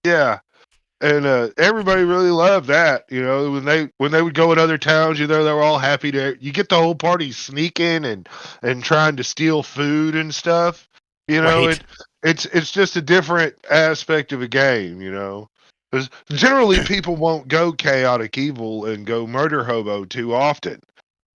Yeah. And everybody really loved that, when they would go in other towns, they were all happy to. You get the whole party sneaking and trying to steal food and stuff. You know, Right. it's just a different aspect of a game. Because generally people won't go chaotic evil and go murder hobo too often.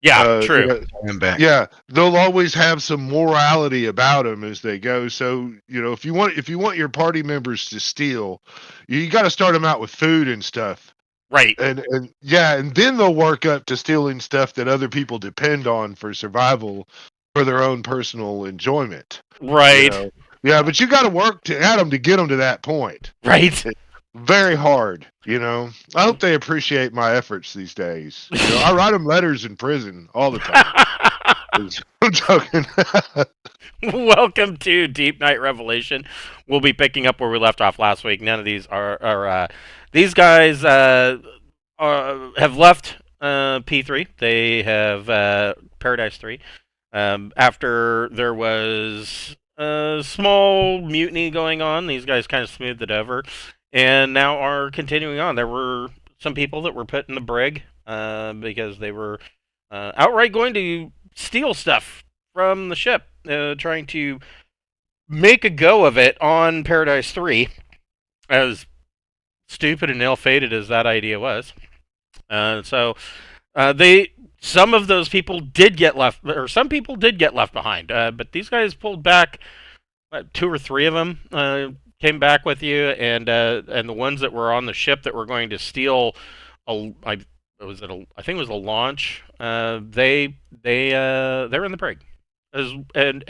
Yeah, Uh, you true. know, I'm back. yeah, they'll always have some morality about them as they go. So, if you want your party members to steal, you got to start them out with food and stuff. Right. And yeah, and then they'll work up to stealing stuff that other people depend on for survival for their own personal enjoyment. You Right. know. Yeah, but you got to work at them to get them to that point. Right. It's very hard. I hope they appreciate my efforts these days. I write them letters in prison all the time. I'm joking. Welcome to Deepnight Revelation. We'll be picking up where we left off last week. None of these are these guys have left P3. They have Paradise 3. After there was a small mutiny going on, these guys kind of smoothed it over, and now are continuing on. There were some people that were put in the brig because they were outright going to steal stuff from the ship, trying to make a go of it on Paradise 3, as stupid and ill-fated as that idea was. Some of those people did get left, or some people did get left behind, but these guys pulled back. 2 or 3 of them came back with you, and the ones that were on the ship that were going to steal, I think it was a launch. They're in the brig, and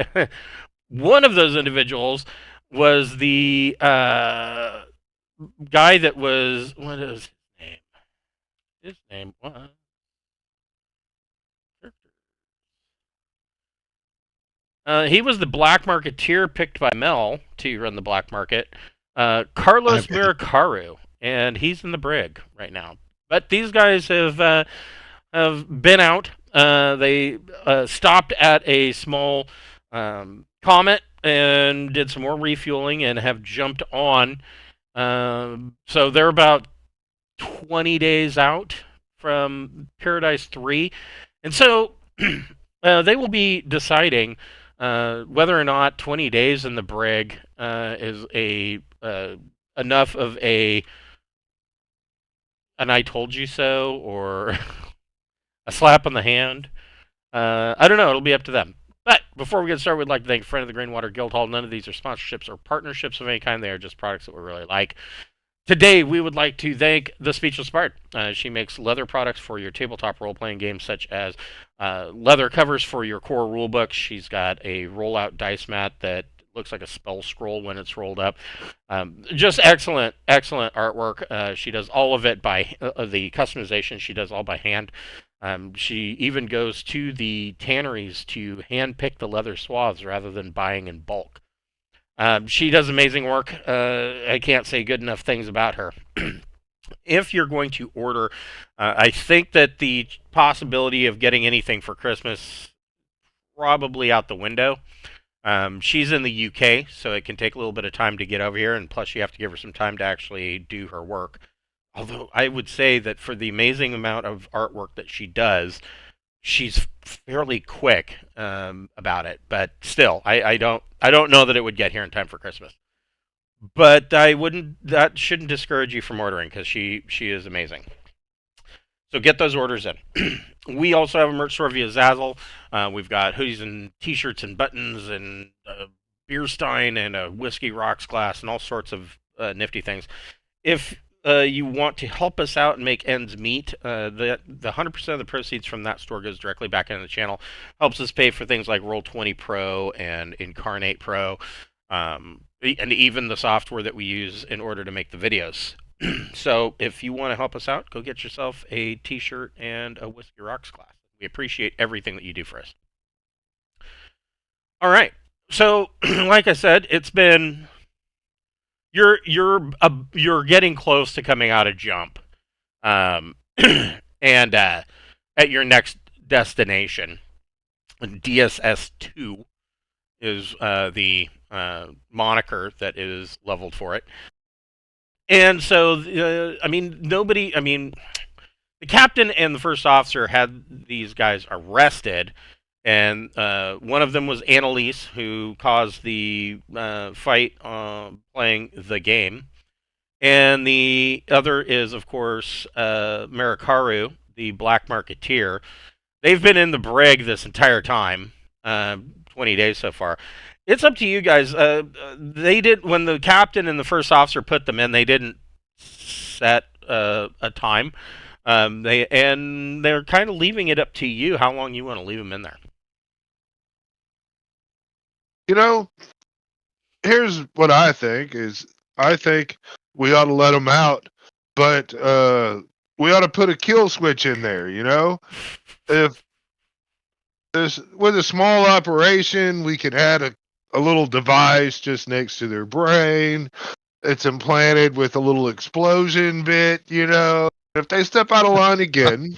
one of those individuals was the guy that was, what is his name? His name was. He was the black marketeer picked by Mel to run the black market, Carloz Miracaru, and he's in the brig right now. But these guys have been out. They stopped at a small comet and did some more refueling and have jumped on. So they're about 20 days out from Paradise 3. And so they will be deciding whether or not 20 days in the brig is enough of an I told you so, or a slap on the hand. I don't know. It'll be up to them. But before we get started, we'd like to thank a friend of the Greenwater Guildhall. None of these are sponsorships or partnerships of any kind. They are just products that we really like. Today, we would like to thank the Speechless Bard. She makes leather products for your tabletop role-playing games, such as leather covers for your core rulebooks. She's got a roll-out dice mat that looks like a spell scroll when it's rolled up. Just excellent, excellent artwork. She does all of it by the customization. She does all by hand. She even goes to the tanneries to hand-pick the leather swaths rather than buying in bulk. She does amazing work. I can't say good enough things about her. If you're going to order, I think that the possibility of getting anything for Christmas probably out the window. She's in the UK, so it can take a little bit of time to get over here, and plus you have to give her some time to actually do her work. Although I would say that for the amazing amount of artwork that she does, she's fairly quick about it. But still, I don't know that it would get here in time for Christmas. But that shouldn't discourage you from ordering, because she is amazing. So get those orders in. We also have a merch store via Zazzle. We've got hoodies and t-shirts and buttons and a beer stein and a whiskey rocks glass and all sorts of nifty things. If you want to help us out and make ends meet, the 100% of the proceeds from that store goes directly back into the channel. Helps us pay for things like Roll20 Pro and Incarnate Pro, and even the software that we use in order to make the videos. So if you want to help us out, go get yourself a t-shirt and a Whiskey Rocks glass. We appreciate everything that you do for us. All right. So, like I said, it's been... You're getting close to coming out of jump, and at your next destination. DSS2 is the moniker that is leveled for it. And so, I mean, nobody. I mean, the captain and the first officer had these guys arrested, and one of them was Annalysse, who caused the fight playing the game, and the other is, of course, Miracaru, the black marketeer. They've been in the brig this entire time, 20 days so far. It's up to you guys. They did when the captain and the first officer put them in. They didn't set a time. They're kind of leaving it up to you how long you want to leave them in there. You know, here's what I think is I think we ought to let them out, but we ought to put a kill switch in there. If this with a small operation, we could add a little device just next to their brain. It's implanted with a little explosion bit. If they step out of line again,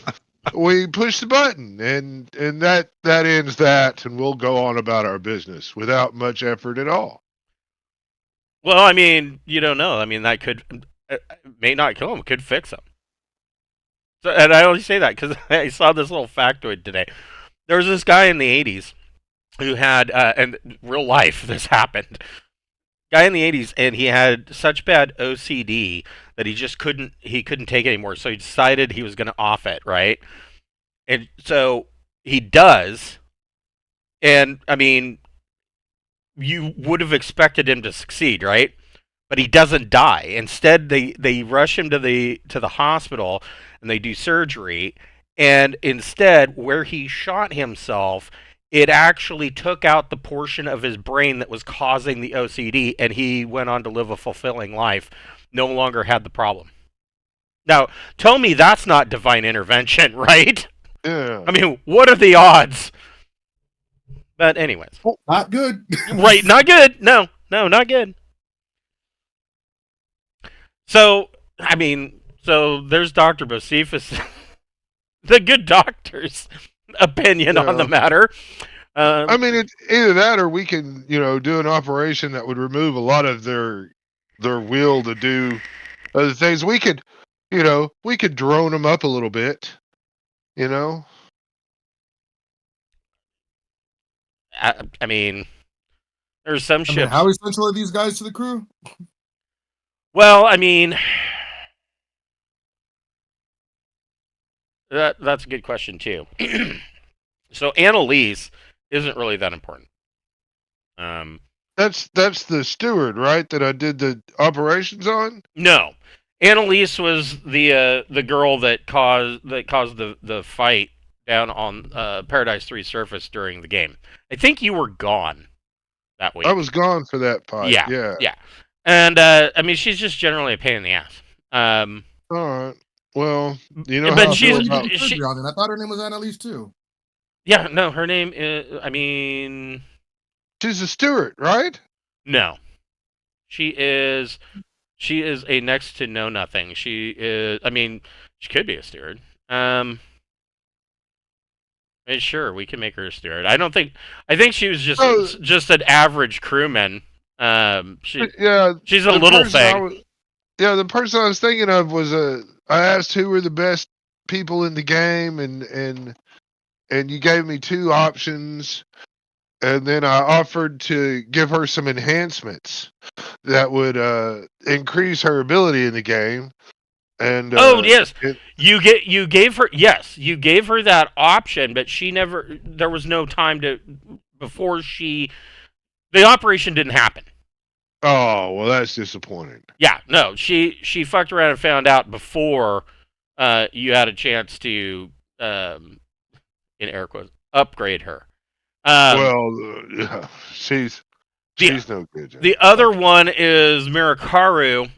we push the button, and that ends that, and we'll go on about our business without much effort at all. Well, I mean, you don't know. I mean, that could may not kill him. Could fix him. So, and I only say that because I saw this little factoid today. There was this guy in the '80s who had, and real life, this happened. Guy in the '80s, and he had such bad OCD that he couldn't take it anymore. So he decided he was going to off it, right? And so he does, and I mean, you would have expected him to succeed, right? But he doesn't die. Instead, they rush him to the hospital and they do surgery. And instead, where he shot himself, it actually took out the portion of his brain that was causing the OCD, and he went on to live a fulfilling life. No longer had the problem. Now, tell me that's not divine intervention, right? Yeah. I mean, what are the odds? But anyways, Not good. right? Not good. No, not good. So, I mean, there's Dr. Bocephus, the good doctor's opinion on the matter. I mean, it's either that or we can, do an operation that would remove a lot of their will to do other things. We could, we could drone them up a little bit, I mean, there's some ships. How essential are these guys to the crew? Well, I mean, that's a good question too. So Annalysse isn't really that important. That's the steward, right? That I did the operations on. No, Annalysse was the girl that caused the fight down on Paradise 3 surface during the game. I think you were gone that week. I was gone for that fight. Yeah. And I mean, she's just generally a pain in the ass. All right. Well, but how she's I thought her name was Annalysse too. Yeah, no, her name is. I mean, she's a steward, right? No, she is. She is a next to know nothing. She is. I mean, she could be a steward. Sure, we can make her a steward. I think she was just an average crewman. She's a little thing. The person I was thinking of was I asked who were the best people in the game, and you gave me two options, and then I offered to give her some enhancements that would increase her ability in the game. And yes, you gave her that option, but she never. There was no time before the operation didn't happen. Oh, well, that's disappointing. Yeah, no, she fucked around and found out before you had a chance to in air quotes upgrade her. She's no good. The other one is Miracaru.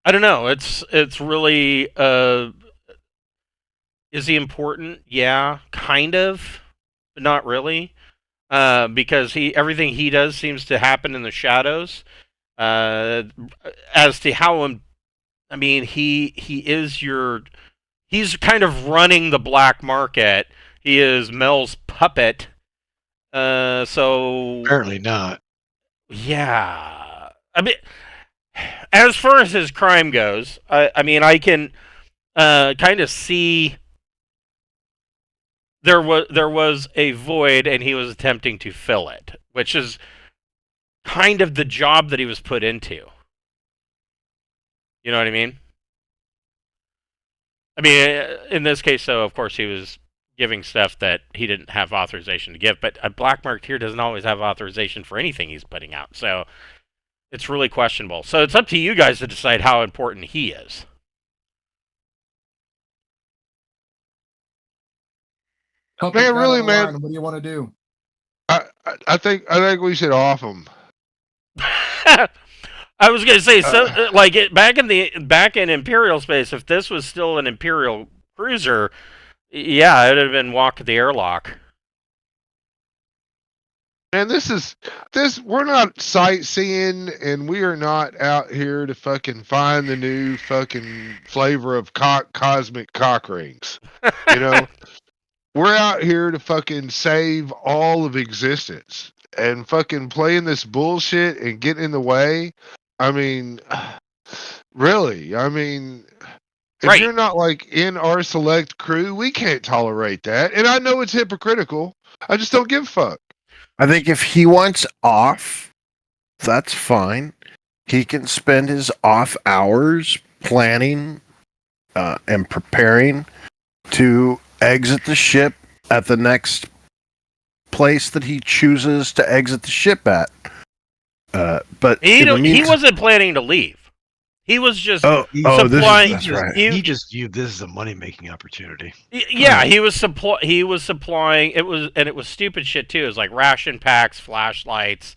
I don't know. It's really is he important? Yeah, kind of, but not really. Because everything he does seems to happen in the shadows. As to how I mean, he's kind of running the black market. He is Mel's puppet. So apparently not. Yeah, I mean, as far as his crime goes, I mean, I can kind of see there was a void, and he was attempting to fill it, which is kind of the job that he was put into. You know what I mean? I mean, in this case, though, of course, he was giving stuff that he didn't have authorization to give. But a black marketeer doesn't always have authorization for anything he's putting out, so it's really questionable. So it's up to you guys to decide how important he is. Help Man, us down really, on the man. line. What do you want to do? I think we should off him. I was gonna say, so like back in Imperial space, if this was still an Imperial cruiser, yeah, it would have been walk the airlock. And this. We're not sightseeing, and we are not out here to fucking find the new fucking flavor of cosmic cock rings. You know, we're out here to fucking save all of existence, and fucking playing this bullshit and getting in the way. I mean, really? I mean, if Right. you're not like in our select crew, we can't tolerate that. And I know it's hypocritical. I just don't give a fuck. I think if he wants off, that's fine. He can spend his off hours planning and preparing to exit the ship at the next place that he chooses to exit the ship at. But he wasn't planning to leave. He was just supplying. He just viewed this as a money-making opportunity. Yeah, he was supplying. It was stupid shit too. It was like ration packs, flashlights,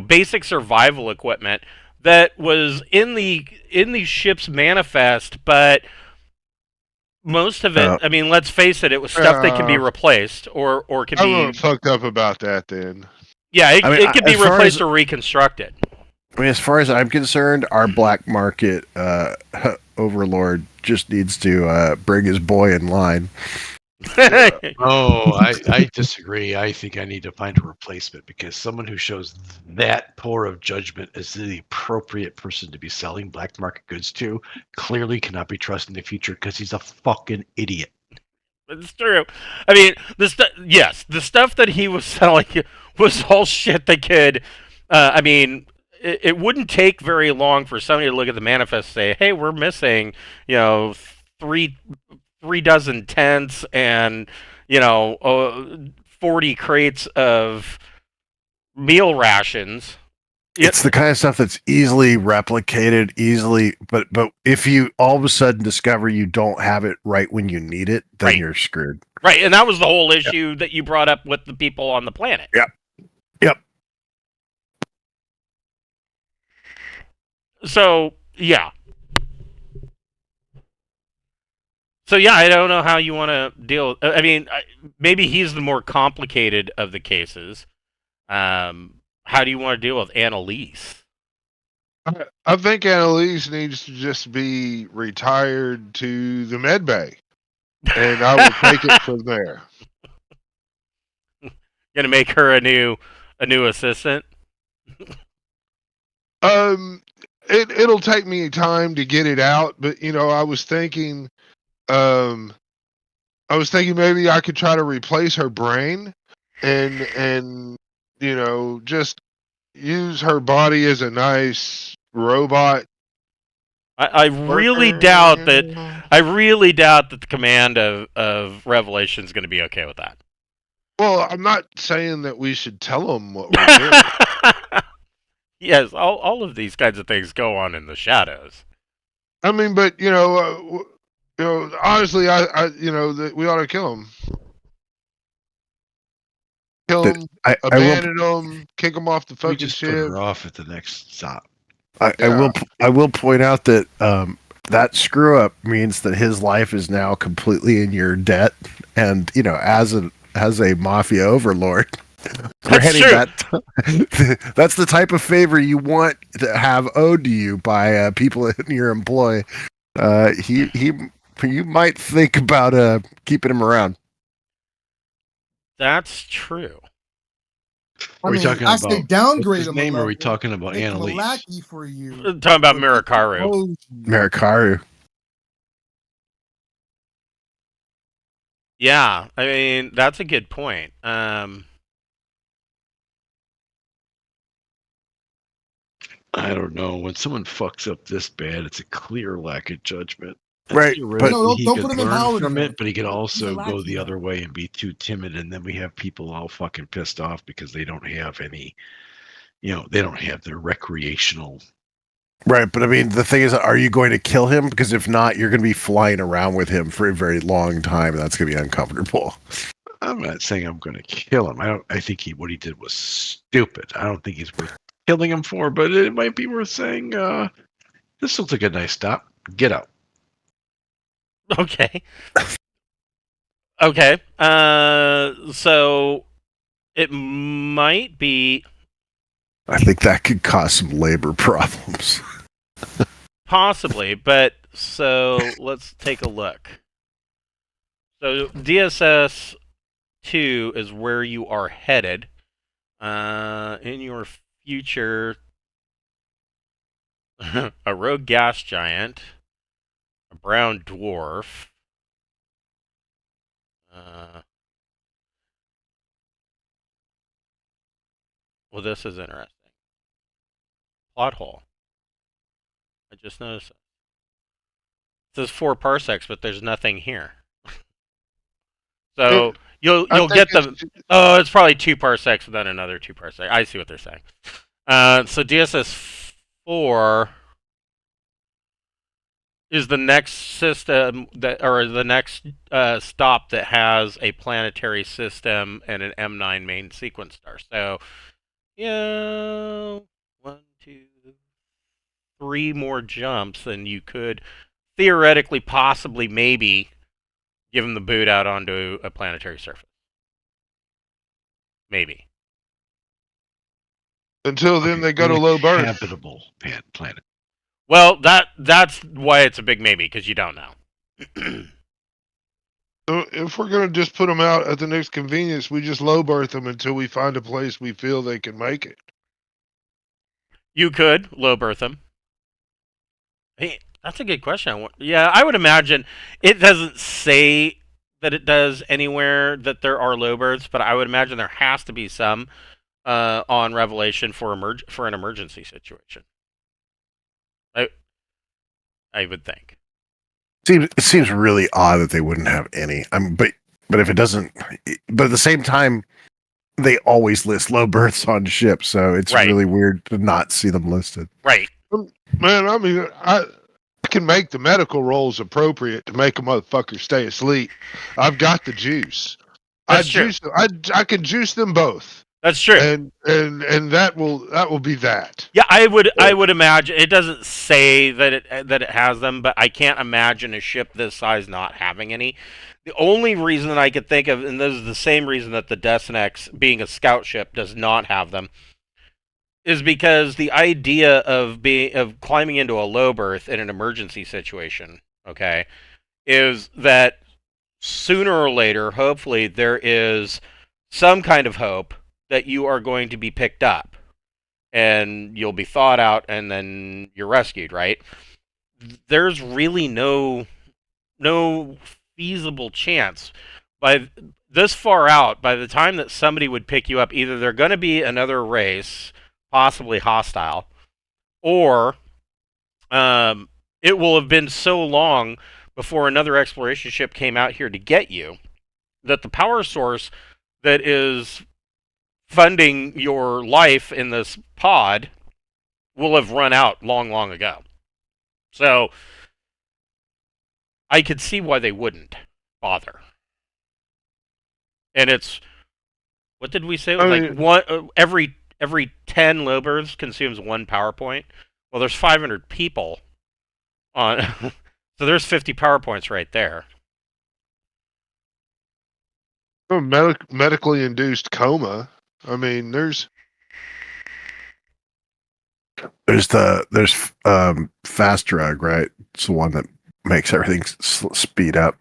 basic survival equipment that was in the ship's manifest. But most of it, I mean, let's face it, it was stuff that can be replaced or can be. I'm fucked up about that then. Yeah, it can be replaced or reconstructed. I mean, as far as I'm concerned, our black market overlord just needs to bring his boy in line. I disagree. I think I need to find a replacement, because someone who shows that poor of judgment as the appropriate person to be selling black market goods to clearly cannot be trusted in the future, because he's a fucking idiot. It's true. I mean, the stuff that he was selling was all shit that could. I mean, it wouldn't take very long for somebody to look at the manifest and say, "Hey, we're missing, three dozen tents and 40 crates of meal rations." It's the kind of stuff that's easily replicated, but if you all of a sudden discover you don't have it right when you need it, then you're screwed. Right, and that was the whole issue that you brought up with the people on the planet. Yep. So, yeah. I don't know how you want to deal. I mean, maybe he's the more complicated of the cases. How do you want to deal with Annalysse? I think Annalysse needs to just be retired to the med bay, and I will take it from there. Gonna make her a new assistant? It'll take me time to get it out, but I was thinking maybe I could try to replace her brain and just use her body as a nice robot. I really doubt that. I really doubt that the command of Revelation is going to be okay with that. Well, I'm not saying that we should tell them what we're doing. Yes, all of these kinds of things go on in the shadows. I mean, but honestly, we ought to kill him. Kill him, abandon him, kick him off the fucking just ship. Put her off at the next stop. I will point out that that screw up means that his life is now completely in your debt, and as a mafia overlord. That's true. That's the type of favor you want to have owed to you by people in your employ. You might think about keeping him around. That's true. I Are we mean, talking I about say downgrade what's his him name? a Or are we level, talking about make him a Annalysse? lackey for you. Talking about but Miracaru. propose- Miracaru. Yeah, I mean that's a good point. I don't know. When someone fucks up this bad, it's a clear lack of judgment. And Right, but- theoretically, he don't could put him in learn power from anymore. it, but he could He's a also go lackey the now. other way and be too timid, and then we have people all fucking pissed off because they don't have any, they don't have their recreational. Right, but I mean, the thing is, are you going to kill him? Because if not, you're going to be flying around with him for a very long time, and that's going to be uncomfortable. I'm not saying I'm going to kill him. I think what he did was stupid. I don't think he's worth killing him for, but it might be worth saying, this looks like a nice stop. Get out. Okay. Okay. So it might be I think that could cause some labor problems. possibly, but so let's take a look. So DSS 2 is where you are headed. In your future, a rogue gas giant, a brown dwarf. Well, this is interesting. Plot hole. I just noticed it. It says 4 parsecs, but there's nothing here. So you'll get the. Oh, it's probably 2 parsecs and then another 2 parsecs. I see what they're saying. So DSS 4 is the next system or the next stop that has a planetary system and an M9 main sequence star. So, 1, 2, 3 more jumps than you could theoretically, possibly, maybe give them the boot out onto a planetary surface. Maybe. Until then, they go to low birth. Habitable planet. Well, that's why it's a big maybe, because you don't know. So if we're going to just put them out at the next convenience, we just low berth them until we find a place we feel they can make it. You could low berth them. Hey, that's a good question. Yeah, I would imagine it doesn't say that it does anywhere that there are low berths, but I would imagine there has to be some on Revelation for an emergency situation. I would think. It seems really odd that they wouldn't have any. But if it doesn't, but at the same time, they always list low berths on ships, so it's Right. really weird to not see them listed. Right. Man, I mean, I can make the medical rolls appropriate to make a motherfucker stay asleep. I've got the juice. That's true. I can juice them both. That's true. And that will be that. Yeah, I would imagine it doesn't say that it has them, but I can't imagine a ship this size not having any. The only reason that I could think of, and this is the same reason that the Destinex, being a scout ship, does not have them, is because the idea of climbing into a low berth in an emergency situation, okay, is that sooner or later, hopefully, there is some kind of hope that you are going to be picked up and you'll be thawed out and then you're rescued, right? There's really no feasible chance by this far out, by the time that somebody would pick you up, either they're going to be another race, possibly hostile, or it will have been so long before another exploration ship came out here to get you that the power source that is funding your life in this pod will have run out long ago. So I could see why they wouldn't bother. And it's, what did we say? It was like one every 10 low berths consumes 1 power point. Well, there's 500 people on, so there's 50 power points right there. Medically induced coma. I mean, there's fast drug, right? It's the one that makes everything speed up.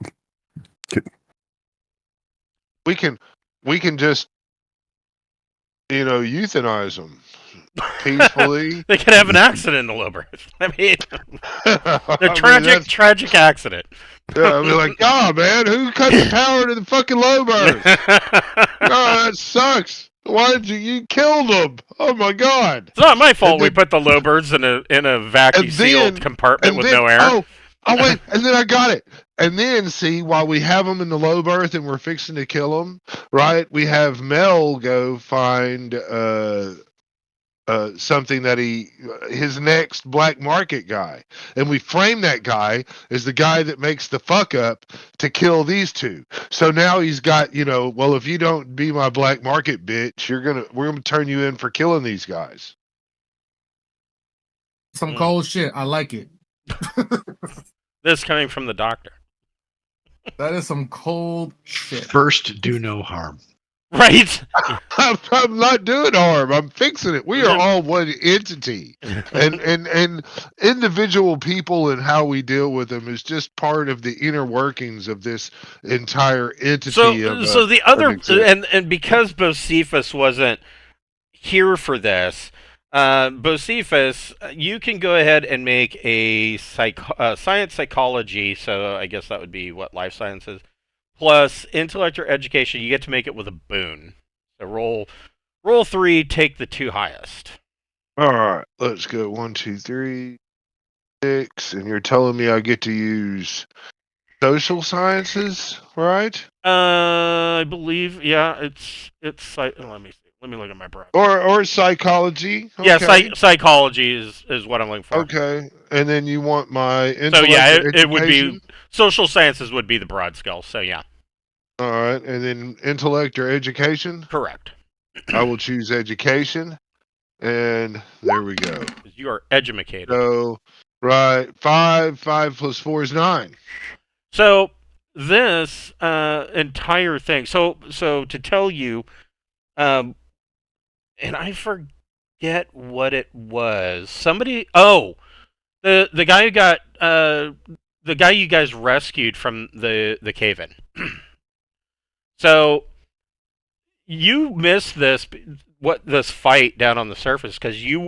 we can just euthanize them peacefully. They could have an accident in the low berth. I mean, I the mean, tragic accident. yeah, I'd be like, God, man, who cut the power to the fucking low berth? Oh, that sucks. Why did you killed them? Oh my God! It's not my fault And we then- put the low birds in a vacuum sealed then- compartment with no air. Oh wait, and then I got it. And then see, while we have them in the low berth and we're fixing to kill them, right? We have Mel go find something that his next black market guy, and we frame that guy as the guy that makes the fuck up to kill these two. So now he's got, well, if you don't be my black market bitch, we're gonna turn you in for killing these guys. Some cold shit. I like it. This coming from the doctor. That is some cold shit. First, do no harm. Right? I'm not doing harm. I'm fixing it. We are all one entity, and individual people and how we deal with them is just part of the inner workings of this entire entity. So the other and because Bocephus wasn't here for this, Bocephus, you can go ahead and make a science psychology. So I guess that would be what life sciences. Plus intellect or education, you get to make it with a boon. So roll 3, take the 2 highest. All right, let's go 1, 2, 3, 6, and you're telling me I get to use social sciences, right? I believe, yeah, it's let me see. Let me look at my brush. Or psychology. Yeah, Okay. psychology is what I'm looking for. Okay, and then you want my So intellect yeah, or it would be education? social sciences would be the broad skill. So yeah, All right, and then intellect or education. correct. I will choose education, and there we go. 'Cause you are educated. So, right, 5 plus 4 is 9. So this entire thing. So to tell you, and I forget what it was. Somebody. Oh, the guy who got the guy you guys rescued from the cave-in. So you missed this fight down on the surface because you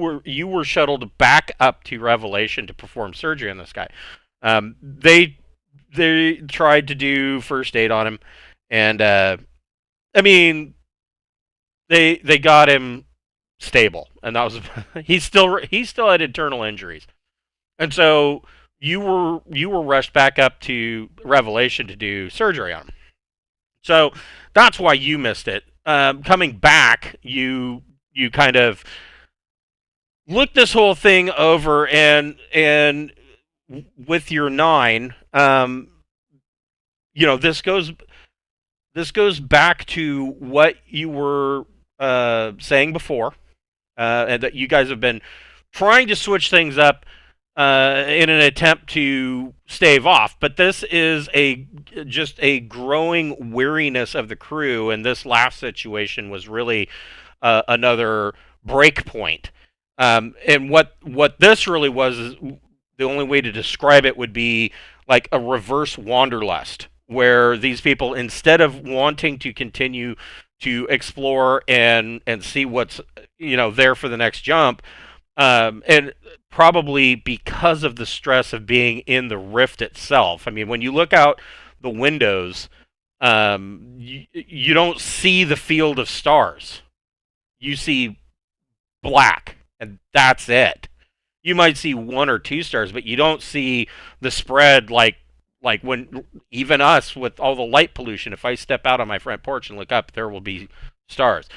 were shuttled back up to Revelation to perform surgery on this guy. They tried to do first aid on him, and I mean they got him stable, and that was he still had internal injuries, and so you were rushed back up to Revelation to do surgery on him. So that's why you missed it. Coming back, you kind of looked this whole thing over, and with your 9, this goes back to what you were saying before, and that you guys have been trying to switch things up in an attempt to stave off. But this is just a growing weariness of the crew, and this last situation was really another break point. And what this really was is the only way to describe it would be like a reverse wanderlust, where these people, instead of wanting to continue to explore and see what's there for the next jump, and probably because of the stress of being in the rift itself. I mean, when you look out the windows, you don't see the field of stars. You see black, and that's it. You might see 1 or 2 stars, but you don't see the spread like when even us with all the light pollution. If I step out on my front porch and look up, there will be stars.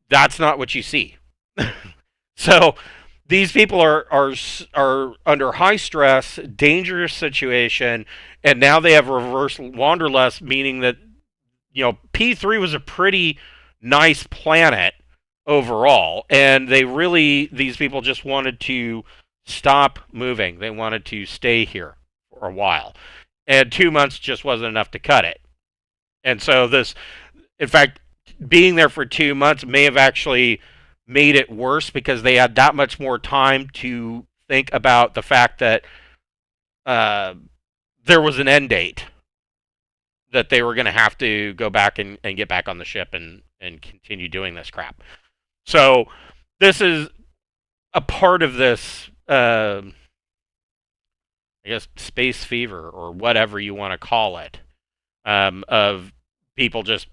That's not what you see. So these people are under high stress, dangerous situation, and now they have reverse wanderlust, meaning that P3 was a pretty nice planet overall, and these people just wanted to stop moving. They wanted to stay here for a while, and 2 months just wasn't enough to cut it. And so in fact, being there for 2 months may have actually made it worse, because they had that much more time to think about the fact that there was an end date, that they were going to have to go back and get back on the ship and continue doing this crap. So this is a part of this, I guess, space fever or whatever you want to call it, of people just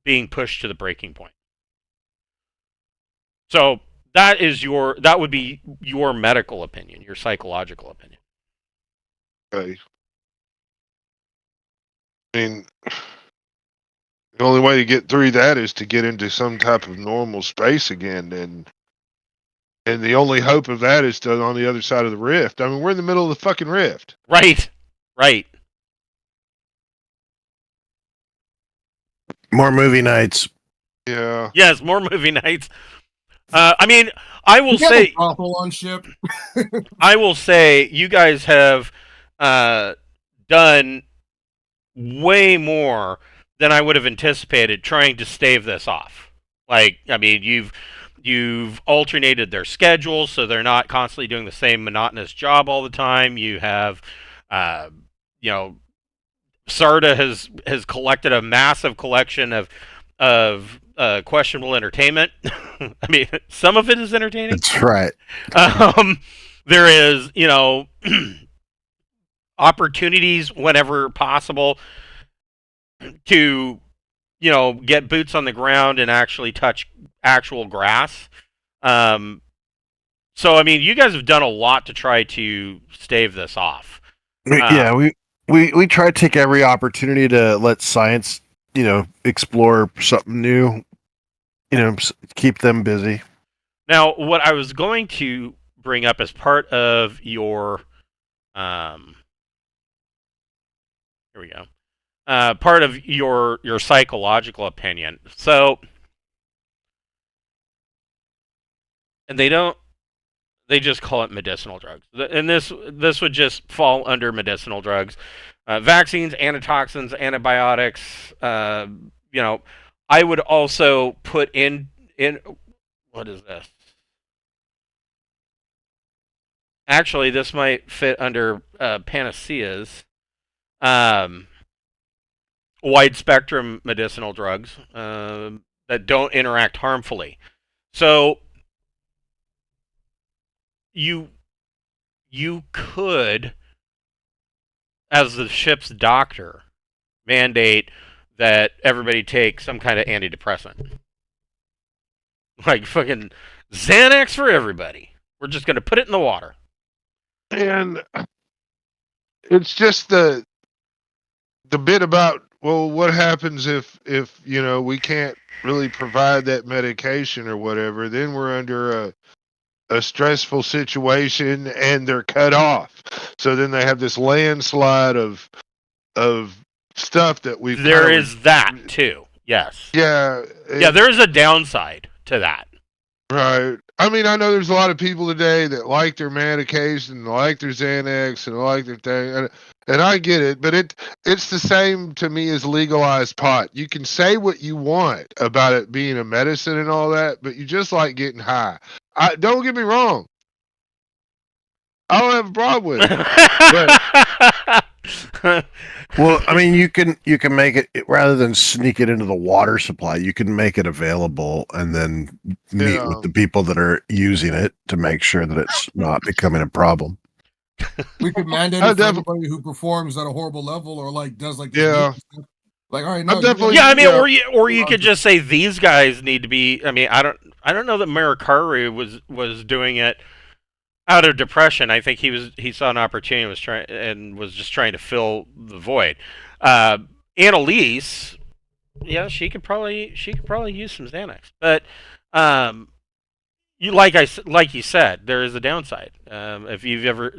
being pushed to the breaking point. So that would be your medical opinion, your psychological opinion. Okay. I mean, the only way to get through that is to get into some type of normal space again, and the only hope of that is to on the other side of the rift. I mean, we're in the middle of the fucking rift. Right. More movie nights. Yeah. Yes, more movie nights. I mean, I will We have say, a brothel on ship. you guys have done way more than I would have anticipated trying to stave this off. Like, I mean, you've alternated their schedules so they're not constantly doing the same monotonous job all the time. You have, Sarda has collected a massive collection of questionable entertainment. I mean, some of it is entertaining. That's right. There is, opportunities whenever possible to, get boots on the ground and actually touch actual grass. So, I mean, you guys have done a lot to try to stave this off. We try to take every opportunity to let science, explore something new, keep them busy. Now, what I was going to bring up as part of your, here we go, part of your psychological opinion. So, and they just call it medicinal drugs, and this would just fall under medicinal drugs, vaccines, antitoxins, antibiotics. I would also put in what is this? Actually, this might fit under panaceas, wide spectrum medicinal drugs that don't interact harmfully. So you could, as the ship's doctor, mandate that everybody take some kind of antidepressant. Like fucking Xanax for everybody. We're just going to put it in the water. And it's just the bit about, well, what happens if we can't really provide that medication or whatever, then we're under a stressful situation and they're cut off. So then they have this landslide of stuff that we've There is that too. Yes. Yeah. Yeah, there is a downside to that. Right. I mean, I know there's a lot of people today that like their medication, like their Xanax, and like their thing, and I get it, but it's the same to me as legalized pot. You can say what you want about it being a medicine and all that, but you just like getting high. Don't get me wrong. I don't have a problem with it. Well, I mean, you can make it, rather than sneak it into the water supply, you can make it available and then meet with the people that are using it to make sure that it's not becoming a problem. We could mandate it for everybody who performs at a horrible level or does like this. Like, all right, no, I mean, or you could just say these guys need to be. I mean, I don't know that Miracaru was doing it out of depression. I think he saw an opportunity, was just trying to fill the void. Annalysse, yeah, she could probably use some Xanax, but like you said, there is a downside. If you've ever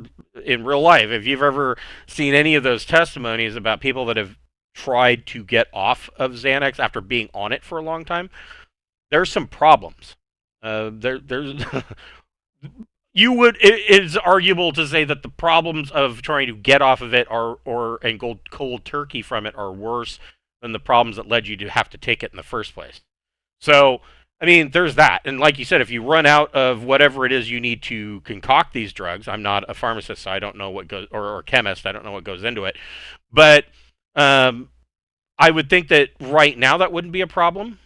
in real life, if you've ever seen any of those testimonies about people that have tried to get off of Xanax after being on it for a long time, there's some problems. There's it is arguable to say that the problems of trying to get off of it and go cold turkey from it are worse than the problems that led you to have to take it in the first place. So, I mean, there's that. And like you said, if you run out of whatever it is you need to concoct these drugs, I'm not a pharmacist, so I don't know what goes, or a chemist, I don't know what goes into it. But I would think that right now that wouldn't be a problem,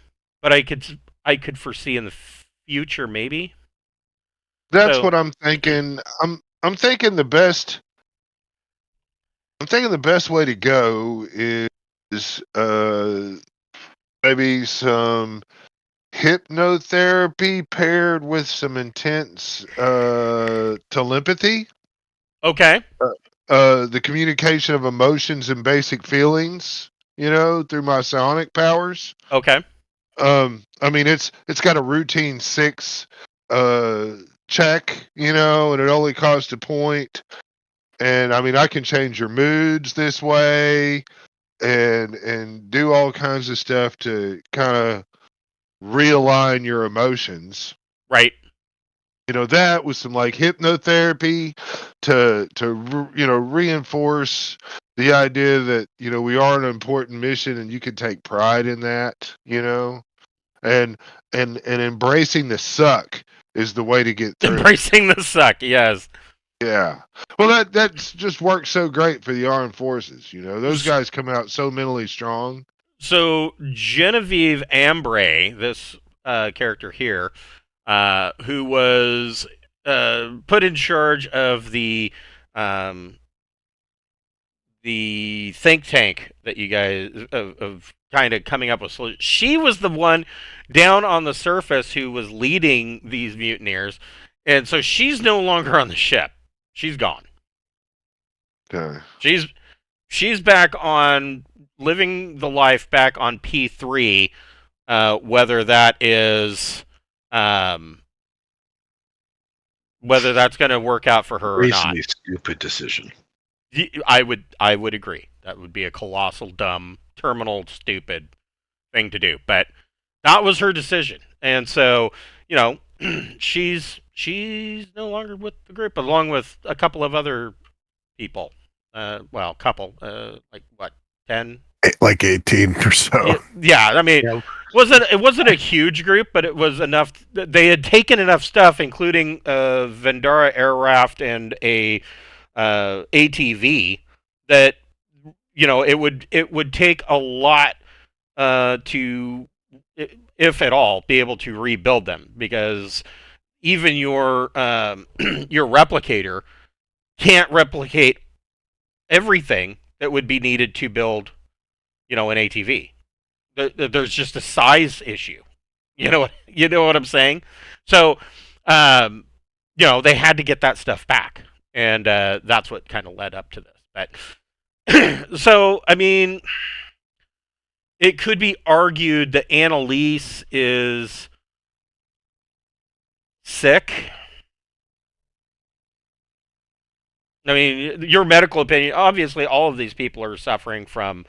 but I could foresee in the future, maybe. That's So- what I'm thinking. I'm thinking the best. I'm thinking the best way to go is maybe some hypnotherapy paired with some intense telepathy. Okay. The communication of emotions and basic feelings, through my psionic powers. Okay. I mean, it's got a routine 6 check, and it only costs a point. And I mean, I can change your moods this way, and do all kinds of stuff to kind of realign your emotions. Right. That with some like hypnotherapy to reinforce the idea that we are an important mission and you can take pride in that, and embracing the suck is the way to get through. Embracing the suck, yes. Yeah. Well, that's just works so great for the armed forces. Those guys come out so mentally strong. So Genevieve Ambray, this character here, who was put in charge of the think tank that you guys of kind of coming up with solutions. She was the one down on the surface who was leading these mutineers, and so she's no longer on the ship. She's gone. Okay. She's back on living the life back on P3, whether that is whether that's going to work out for her or not. Crazily stupid decision. I would agree. That would be a colossal, dumb, terminal, stupid thing to do. But that was her decision, and so she's no longer with the group, along with a couple of other people. Like what, 10? Like 18 or so. Yeah, I mean, it wasn't a huge group, but it was enough. They had taken enough stuff, including Vendara air raft and a ATV, that it would take a lot to, if at all, be able to rebuild them, because even your your replicator can't replicate everything that would be needed to build an ATV. There's just a size issue. You know what I'm saying? So they had to get that stuff back, and that's what kind of led up to this. But so I mean, it could be argued that Annalysse is sick. I mean, your medical opinion, obviously all of these people are suffering from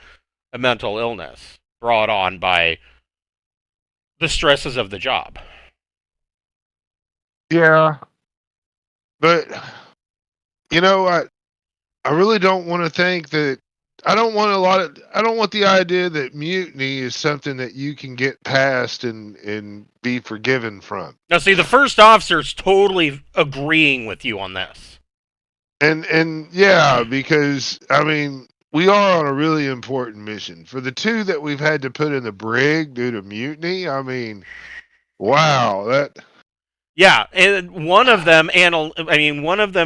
a mental illness brought on by the stresses of the job. Yeah. But, I really don't want to think that, I don't want the idea that mutiny is something that you can get past and be forgiven from. Now, see, the first officer's totally agreeing with you on this. And yeah, because, I mean, we are on a really important mission. For the 2 that we've had to put in the brig due to mutiny, I mean, wow, that... Yeah, and one of them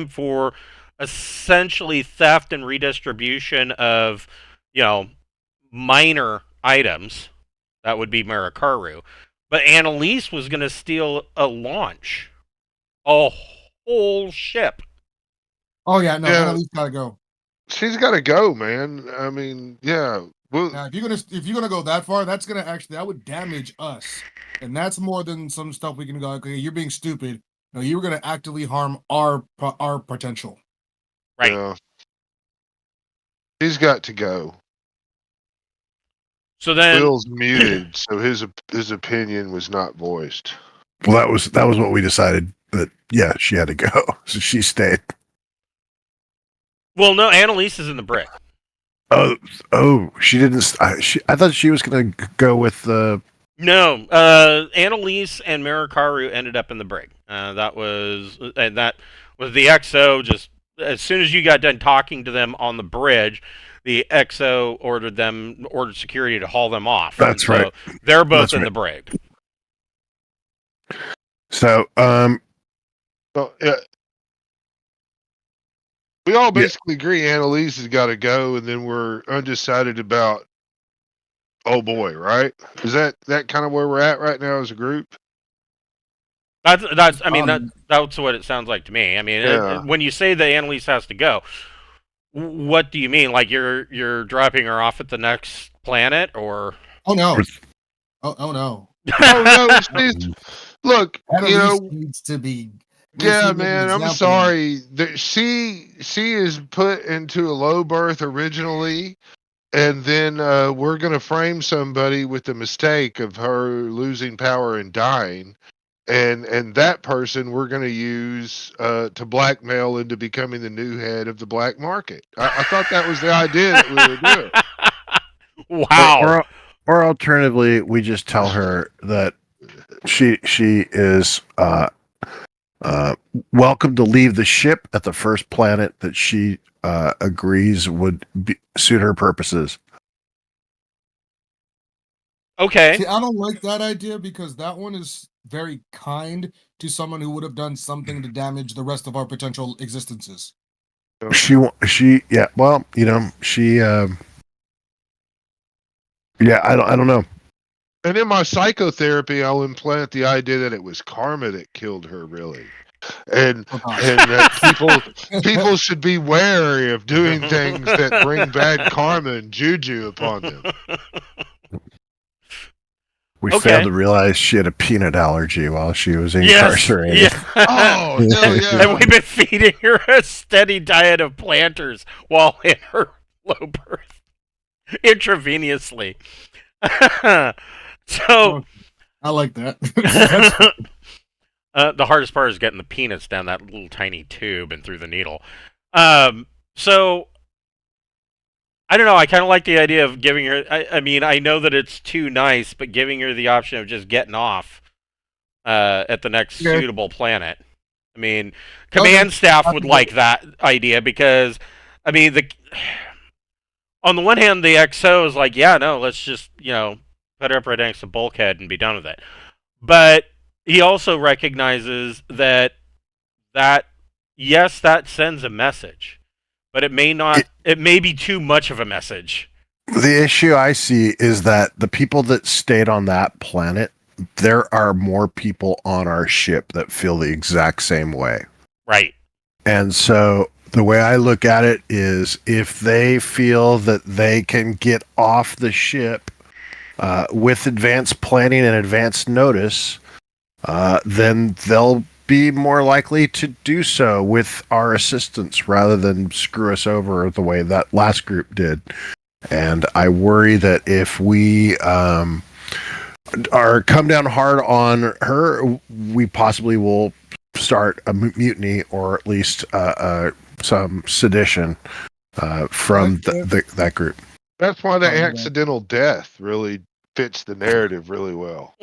for essentially theft and redistribution of, minor items. That would be Miracaru. But Annalysse was going to steal a launch. A whole ship. Oh, yeah, no, Annalysse got to go. She's got to go, man. I mean, yeah. Well, now, if you're gonna go that far, that would damage us, and that's more than some stuff we can go. Okay, you're being stupid. No, you're gonna actively harm our potential. Right. Yeah. He's got to go. So then Will's muted, so his opinion was not voiced. Well, that was what we decided. That yeah, she had to go, so she stayed. Well, no, Annalysse is in the brig. Oh, she didn't. I thought she was going to go with the. No, Annalysse and Miracaru ended up in the brig. That was the XO. Just as soon as you got done talking to them on the bridge, the XO ordered security to haul them off. That's right. They're both in the brig. So, So, we all basically agree Annalysse has got to go, and then we're undecided about. Oh boy, right? Is that kind of where we're at right now as a group? That's. I mean, that's what it sounds like to me. I mean, Yeah. when you say that Annalise has to go, what do you mean? Like you're dropping her off at the next planet, or? Oh no! Oh no! Oh no! Look, Annalysse needs to be. Yeah, man, I'm sorry. She is put into a low berth originally, and then we're going to frame somebody with the mistake of her losing power and dying, and that person we're going to use to blackmail into becoming the new head of the black market. I thought that was the idea that we were doing. Wow. Or alternatively, we just tell her that she is welcome to leave the ship at the first planet that she agrees would suit her purposes. Okay. See, I don't like that idea because that one is very kind to someone who would have done something to damage the rest of our potential existences. Yeah, well, yeah, I don't know. And in my psychotherapy, I'll implant the idea that it was karma that killed her, really, and that people should be wary of doing things that bring bad karma and juju upon them. We failed to realize she had a peanut allergy while she was incarcerated. Yes, yeah. Oh, hell yeah. And we've been feeding her a steady diet of planters while in her low berth, intravenously. So, I like that. The hardest part is getting the peanuts down that little tiny tube and through the needle. So, I don't know. I kind of like the idea of giving her. I mean, I know that it's too nice, but giving her the option of just getting off at the next suitable planet. I mean, command staff would like that idea because, I mean, on the one hand, the XO is like, yeah, no, let's just put her up right next to Bulkhead and be done with it. But he also recognizes that yes, that sends a message. But it may not. It may be too much of a message. The issue I see is that the people that stayed on that planet, there are more people on our ship that feel the exact same way. Right. And so the way I look at it is if they feel that they can get off the ship with advanced planning and advanced notice, then they'll be more likely to do so with our assistance rather than screw us over the way that last group did. And I worry that if we are come down hard on her, we possibly will start a mutiny or at least some sedition from that group. That's why the accidental death really fits the narrative really well,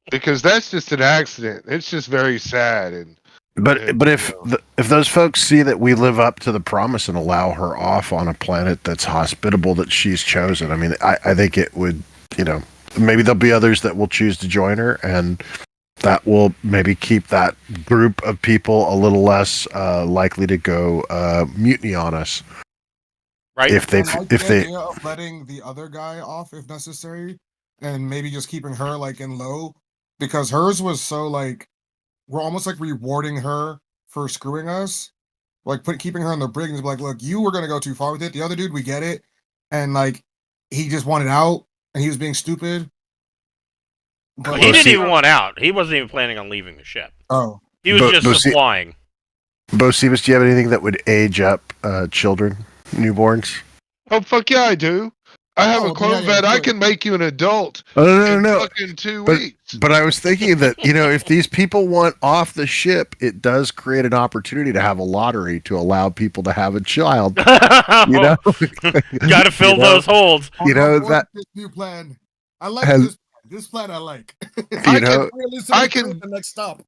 because that's just an accident. It's just very sad. But if those folks see that we live up to the promise and allow her off on a planet that's hospitable that she's chosen, I mean, I think it would, maybe there'll be others that will choose to join her, and that will maybe keep that group of people a little less likely to go mutiny on us. Right. If they idea of letting the other guy off if necessary, and maybe just keeping her like in low, because hers was so like we're almost like rewarding her for screwing us, like keeping her in the brig and be like, look, you were gonna go too far with it. The other dude, we get it, and like he just wanted out and he was being stupid. But he didn't even want out. He wasn't even planning on leaving the ship. Oh, he was just supplying. Bo Sivas, do you have anything that would age up children, newborns? Oh fuck yeah, I do. I have a clone vet. I can make you an adult. No. Fucking 2 weeks. But I was thinking that if these people want off the ship, it does create an opportunity to have a lottery to allow people to have a child. Got to fill those holes. That this new plan. I like this plan. I like. I can the next stop.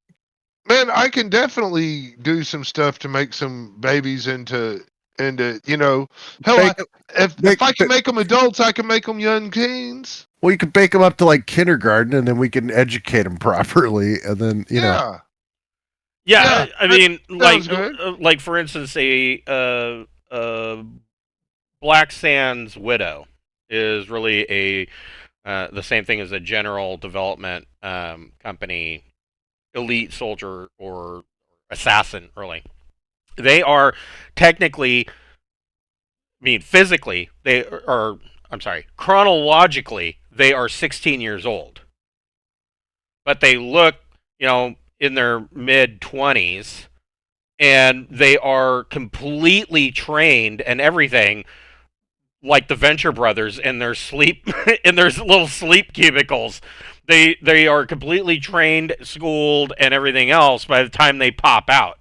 Man, I can definitely do some stuff to make some babies into And hell, Bake- if I can make them adults, I can make them young teens. Well, you could bake them up to like kindergarten, and then we can educate them properly, and then Yeah. Yeah, Yeah, I mean, sounds good. like for instance, a Black Sands Widow is really the same thing as a general development company, elite soldier or assassin. Really, they are technically, I mean, physically, they are. I'm sorry, chronologically, they are 16 years old, but they look, in their mid 20s, and they are completely trained and everything, like the Venture Brothers in their sleep in their little sleep cubicles. They are completely trained, schooled, and everything else by the time they pop out.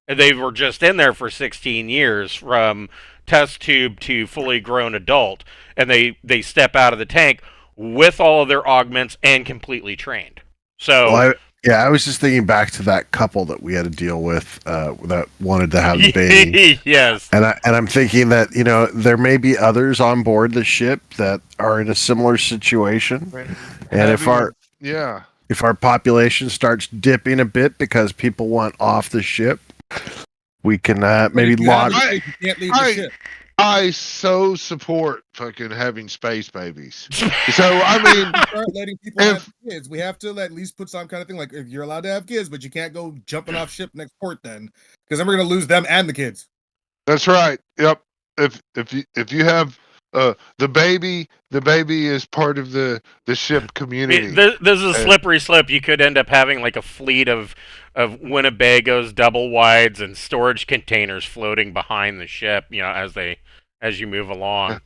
And they were just in there for 16 years, from test tube to fully grown adult, and they step out of the tank with all of their augments and completely trained. So I was just thinking back to that couple that we had to deal with that wanted to have the baby. Yes. And I'm thinking that, there may be others on board the ship that are in a similar situation. And if our population starts dipping a bit because people want off the ship, we can maybe launch. You can't leave the ship. I so support fucking having space babies. So I mean, start letting people have kids. We have to at least put some kind of thing like, if you're allowed to have kids, but you can't go jumping off ship next port then, because then we're gonna lose them and the kids. That's right. Yep. If you have the baby is part of the ship community. This is a slippery slope. You could end up having like a fleet of Winnebagos, double wides, and storage containers floating behind the ship, as you move along.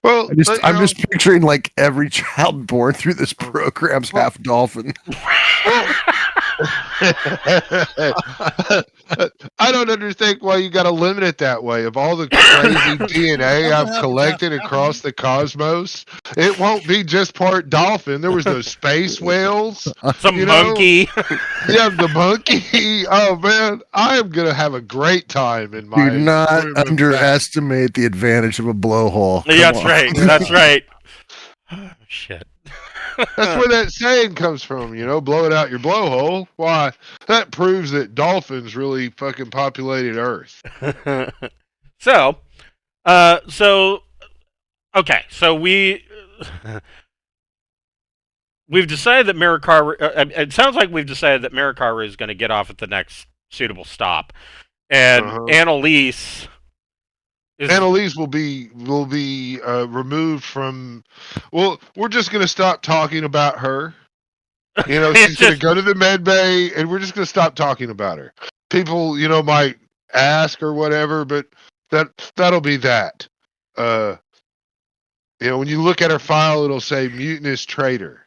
Well, I'm just picturing like every child born through this program's half dolphin. I don't understand why you got to limit it that way. Of all the crazy DNA I've collected across the cosmos, it won't be just part dolphin. There was those space whales, some monkey. Yeah, the monkey. Oh man, I am gonna have a great time in my. Do not underestimate the advantage of a blowhole. That's right. That's right. Oh, shit. That's where that saying comes from, blow it out your blowhole. Why? That proves that dolphins really fucking populated Earth. Okay, so we've decided that Miracaru. It sounds like we've decided that Miracaru is going to get off at the next suitable stop, and Annalysse will be removed from. Well, we're just going to stop talking about her. She's going to go to the med bay, and we're just going to stop talking about her. People, might ask or whatever, but that'll be that. When you look at her file, it'll say mutinous traitor.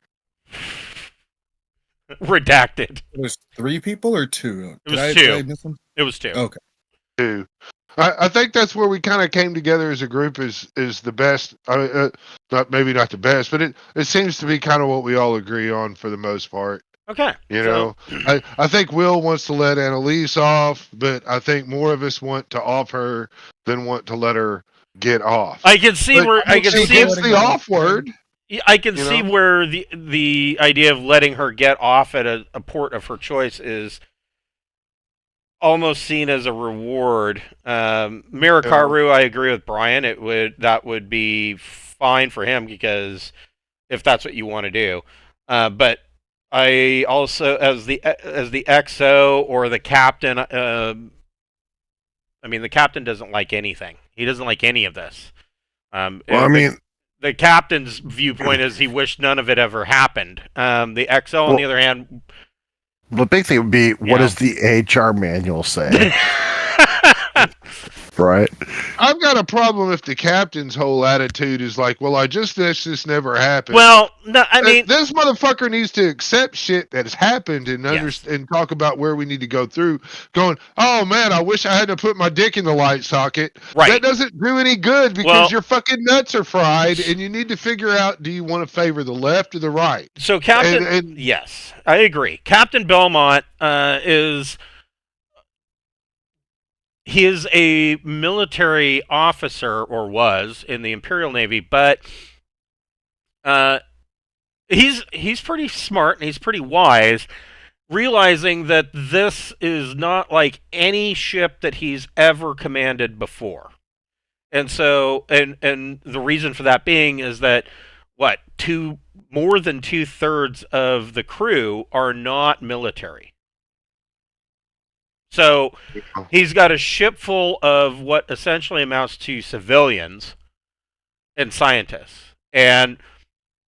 Redacted. It was 3 people or 2? It was 2. It was 2. Okay. 2. I think that's where we kind of came together as a group is the best. Maybe not the best, but it seems to be kind of what we all agree on for the most part. Okay. I think Will wants to let Annalysse off, but I think more of us want to off her than want to let her get off. I can see the off word. I can see where the idea of letting her get off at a port of her choice is almost seen as a reward. Miracaru, I agree with Brian. That would be fine for him, because if that's what you want to do. But I also, as the XO or the captain, the captain doesn't like anything. He doesn't like any of this. The captain's viewpoint is he wished none of it ever happened. The XO, on the other hand. The big thing would be, what does the HR manual say? Right? I've got a problem if the captain's whole attitude is like, well, I just wish this never happened. Well, no, I mean, this motherfucker needs to accept shit that has happened and and talk about where we need to go through. Going, oh man, I wish I hadn't put my dick in the light socket. Right. That doesn't do any good, because your fucking nuts are fried, and you need to figure out, do you want to favor the left or the right? So Captain, yes, I agree. Captain Belmont he is a military officer, or was in the Imperial Navy, but he's pretty smart and he's pretty wise, realizing that this is not like any ship that he's ever commanded before. And so, and the reason for that being is that more than 2/3 of the crew are not military. So he's got a ship full of what essentially amounts to civilians and scientists, and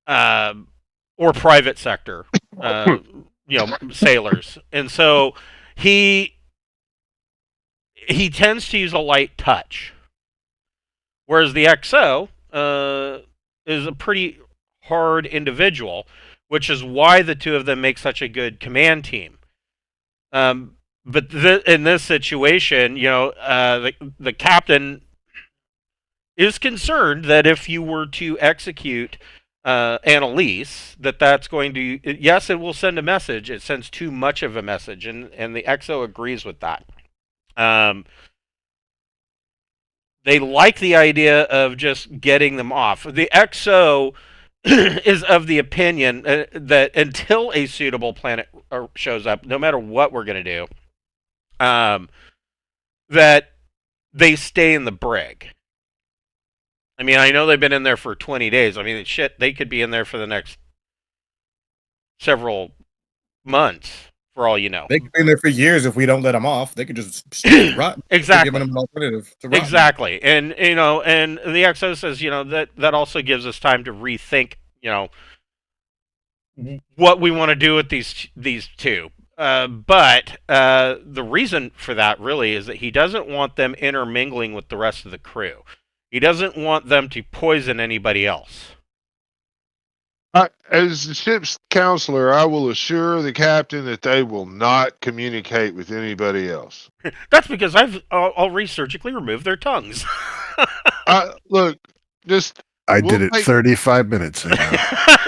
or private sector, sailors. And so he tends to use a light touch, whereas the XO is a pretty hard individual, which is why the two of them make such a good command team. But in this situation, the captain is concerned that if you were to execute Annalysse, that's going to, yes, it will send a message. It sends too much of a message, and the XO agrees with that. They like the idea of just getting them off. The XO is of the opinion that until a suitable planet shows up, no matter what we're going to do, that they stay in the brig. I mean, I know they've been in there for 20 days. I mean, shit, they could be in there for the next several months, for all you know. They could be in there for years if we don't let them off. They could just rot. Exactly. Giving them an alternative to rot. Exactly. And, and the XO says, that also gives us time to rethink, what we want to do with these two. But the reason for that really is that he doesn't want them intermingling with the rest of the crew. He doesn't want them to poison anybody else. As the ship's counselor, I will assure the captain that they will not communicate with anybody else. That's because I'll resurgically remove their tongues. Look, I did it 35 minutes ago.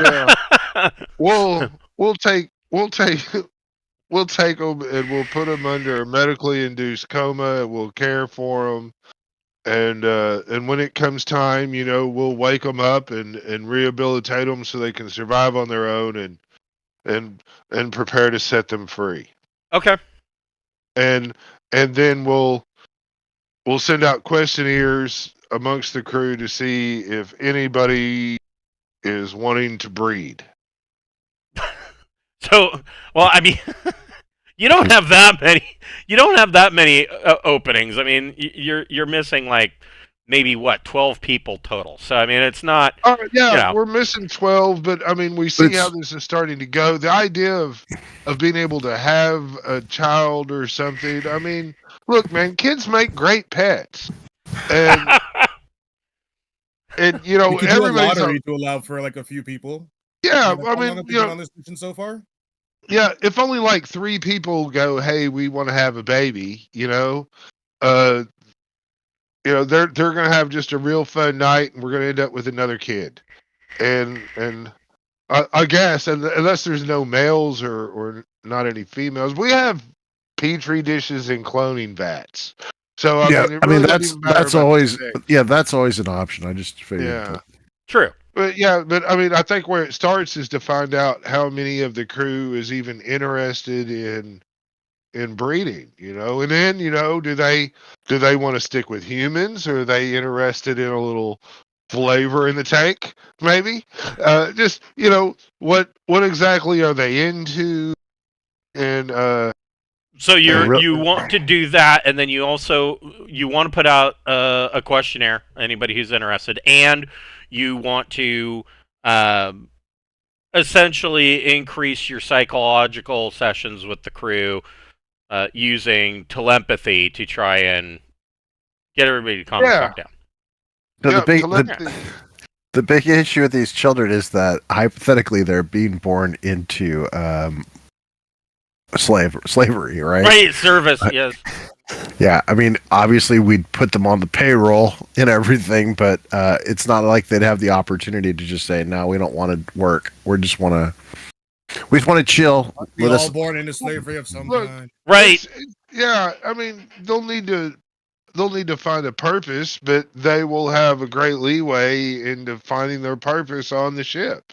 Yeah. We'll take them and we'll put them under a medically induced coma. And we'll care for them. And when it comes time, we'll wake them up and rehabilitate them so they can survive on their own and prepare to set them free. Okay. And then we'll send out questionnaires amongst the crew to see if anybody is wanting to breed. So, well, I mean, you don't have that many. You don't have that many openings. I mean, you're missing like maybe 12 people total. So I mean, it's not. We're missing 12, but I mean, we see how this is starting to go. The idea of being able to have a child or something. I mean, look, man, kids make great pets, and everybody's lottery to allow for like a few people. Yeah, I mean, on this mission so far. Yeah, if only like 3 people go, hey, we want to have a baby, they're gonna have just a real fun night, and we're gonna end up with another kid, and I guess unless there's no males or not any females, we have petri dishes and cloning vats. So I mean that's always an option. I just figured. Yeah, true. But I mean, I think where it starts is to find out how many of the crew is even interested in breeding, and then, do they want to stick with humans, or are they interested in a little flavor in the tank, maybe? What exactly are they into? And so you want to do that, and then you want to put out a questionnaire, anybody who's interested, and you want to essentially increase your psychological sessions with the crew using telepathy to try and get everybody to calm the fuck down. The big issue with these children is that hypothetically they're being born into slavery, right? Right, service, yes. Yeah, I mean, obviously we'd put them on the payroll and everything, but it's not like they'd have the opportunity to just say, "No, we don't want to work. We just want to chill." We're all born into slavery of some kind. Right. Yeah, I mean, they'll need to they'll need to find a purpose, but they will have a great leeway into finding their purpose on the ship.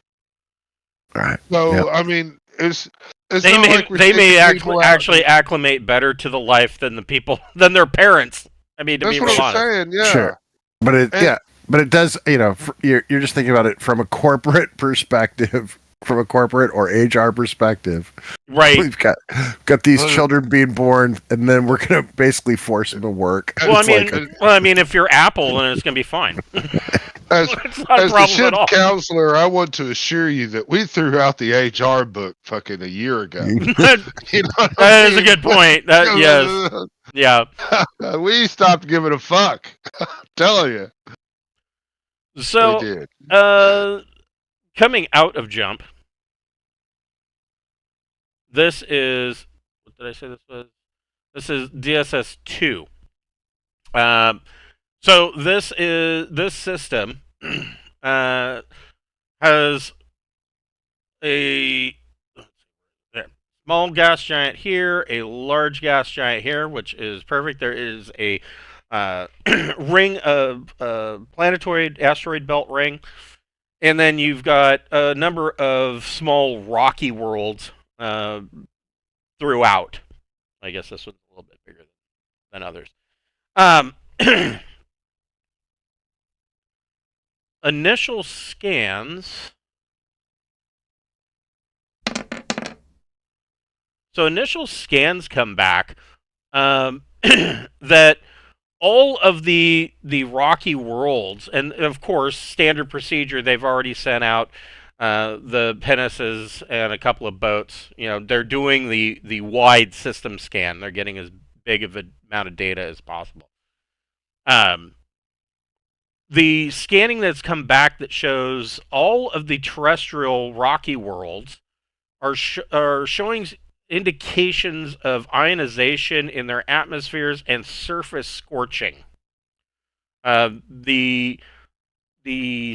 Right. So I mean, it's They not may like we're they may taking people out. actually acclimate better to the life than the people than their parents. I mean, to That's be what real I'm honest. saying. Yeah. Sure. But it, And- but it does, you're just thinking about it from a corporate perspective, from a corporate or HR perspective. Right. We've got these children being born, and then we're going to basically force them to work. Well, It's I mean, if you're Apple, then it's gonna be fine. As, It's not a as the problem at ship all. counselor, I want to assure you that we threw out the HR book fucking a year ago. You know what I That is a mean? good point. That yes, yeah. We stopped giving a fuck. I'm telling you, we So, did. coming out of Jump, this is what did I say this was? This is DSS 2. So this system has a small gas giant here, a large gas giant here, which is perfect. There is a ring of planetoid asteroid belt ring, and then you've got a number of small rocky worlds throughout. I guess this one's a little bit bigger than others. Initial scans. So initial scans come back that all of the rocky worlds, and of course, standard procedure, they've already sent out the pinnaces and a couple of boats. They're doing the wide system scan. They're getting as big of an amount of data as possible. The scanning that's come back that shows all of the terrestrial rocky worlds are showing indications of ionization in their atmospheres and surface scorching. The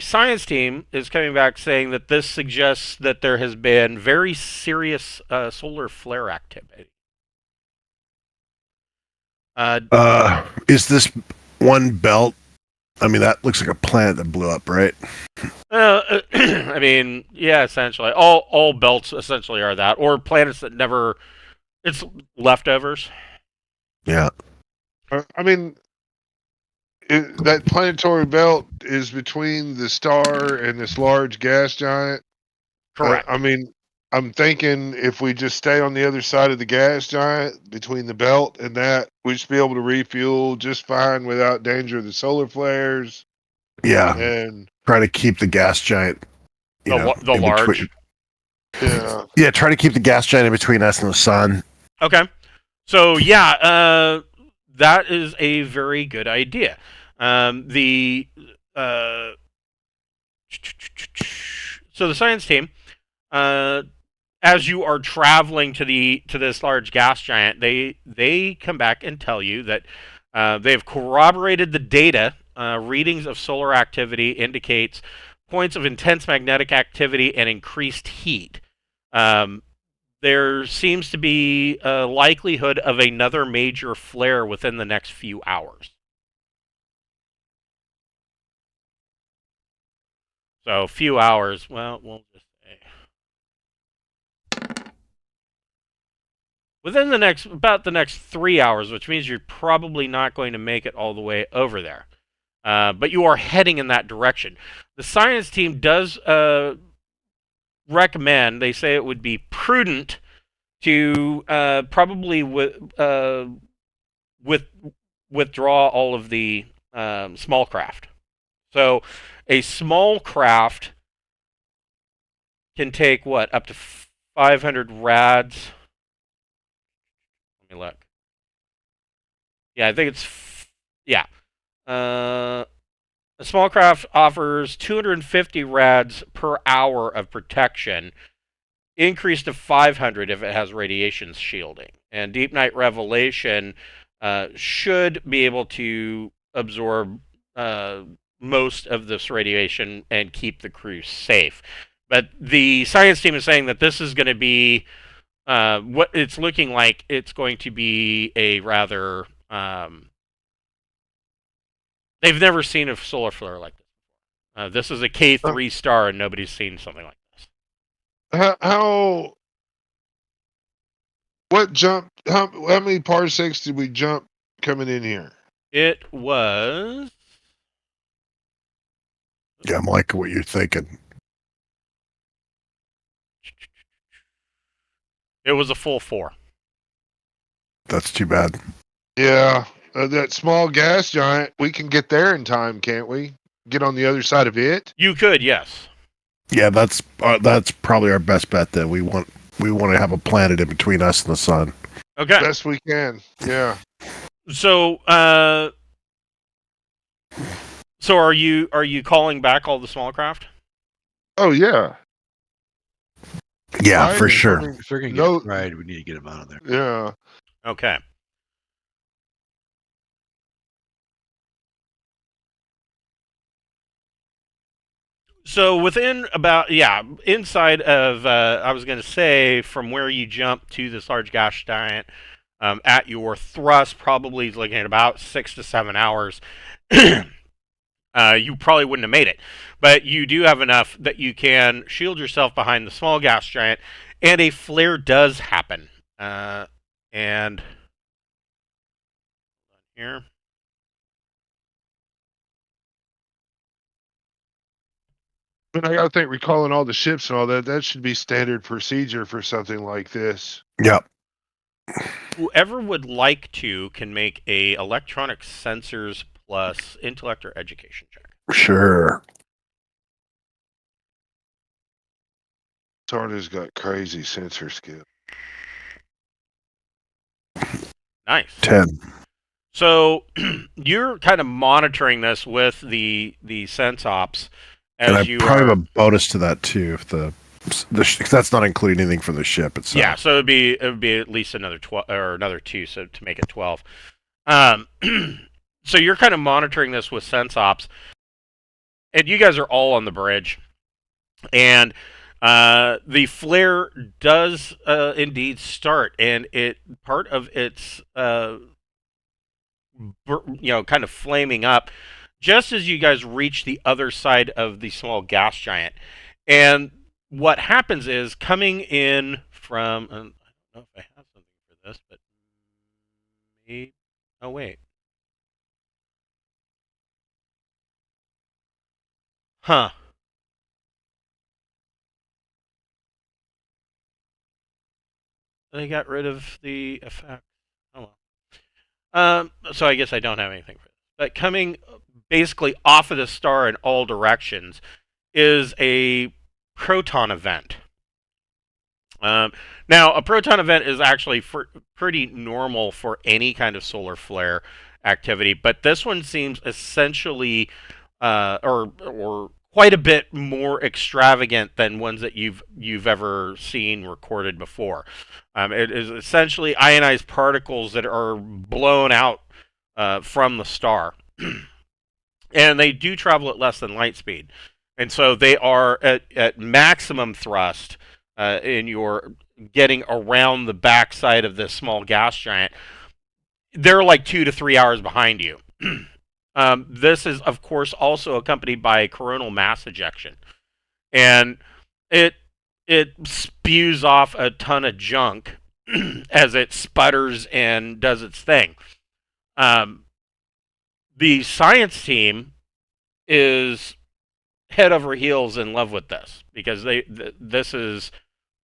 science team is coming back saying that this suggests that there has been very serious solar flare activity. Is this one belt? I mean, that looks like a planet that blew up, right? I mean, yeah, essentially. All belts essentially are that. Or planets that never... It's leftovers. Yeah. I mean, that planetary belt is between the star and this large gas giant. Correct. I mean, I'm thinking if we just stay on the other side of the gas giant between the belt and that, we should be able to refuel just fine without danger of the solar flares. Yeah. And try to keep the gas giant. The large. Yeah, try to keep the gas giant in between us and the sun. Okay. So, yeah, that is a very good idea. So the science team, as you are traveling to this large gas giant, they come back and tell you that they've corroborated the data. Readings of solar activity indicates points of intense magnetic activity and increased heat. There seems to be a likelihood of another major flare within the next few hours. So, a few hours, well, we'll just say. Within about the next 3 hours, which means you're probably not going to make it all the way over there. But you are heading in that direction. The science team does recommend, they say it would be prudent to probably withdraw all of the small craft. So a small craft can take up to 500 rads. Let me look. Yeah, I think it's a small craft offers 250 rads per hour of protection, increased to 500 if it has radiation shielding. And Deepnight Revelation should be able to absorb most of this radiation and keep the crew safe. But the science team is saying that this is going to be what it's looking like. It's going to be a rather They've never seen a solar flare like this. This is a K3 star, and nobody's seen something like this. What jump? How many parsecs did we jump coming in here? It was. Yeah, I'm liking what you're thinking. It was a full 4. That's too bad. Yeah, that small gas giant. We can get there in time, can't we? Get on the other side of it. You could, yes. Yeah, that's probably our best bet. That we want to have a planet in between us and the sun. Okay. Best we can. Yeah. So, are you calling back all the small craft? Oh yeah. Yeah, Right, for and sure. If they're going to No- get fried, we need to get them out of there. Yeah. Okay. So within about inside of I was going to say from where you jump to this large gas giant, at your thrust probably is looking at about 6 to 7 hours. You probably wouldn't have made it, but you do have enough that you can shield yourself behind the small gas giant, and a flare does happen. And here. But I gotta think, recalling all the ships and all that, that should be standard procedure for something like this. Yep. Whoever would like to can make a electronic sensors plus intellect or education check. Sure. Sarda's got crazy sensor skill. Nice. 10. So you're kind of monitoring this with the sense ops as And I you probably are. have a bonus to that too. If cause that's not including anything from the ship itself. Yeah, so it would be at least another 12 or another 2, so to make it 12. So you're kind of monitoring this with sense ops, and you guys are all on the bridge, and the flare does indeed start, and part of its kind of flaming up just as you guys reach the other side of the small gas giant. And what happens is coming in from I don't know if I have something for this, but maybe, oh wait. Huh. They got rid of the effect. Oh well. So I guess I don't have anything for this. But coming basically off of the star in all directions is a proton event. Now, a proton event is actually pretty normal for any kind of solar flare activity, but this one seems essentially, or quite a bit more extravagant than ones that you've ever seen recorded before. It is essentially ionized particles that are blown out from the star, and they do travel at less than light speed, and so they are at maximum thrust. In your getting around the backside of this small gas giant, they're like 2 to 3 hours behind you. This is, of course, also accompanied by coronal mass ejection, and it spews off a ton of junk as it sputters and does its thing. The science team is head over heels in love with this because this is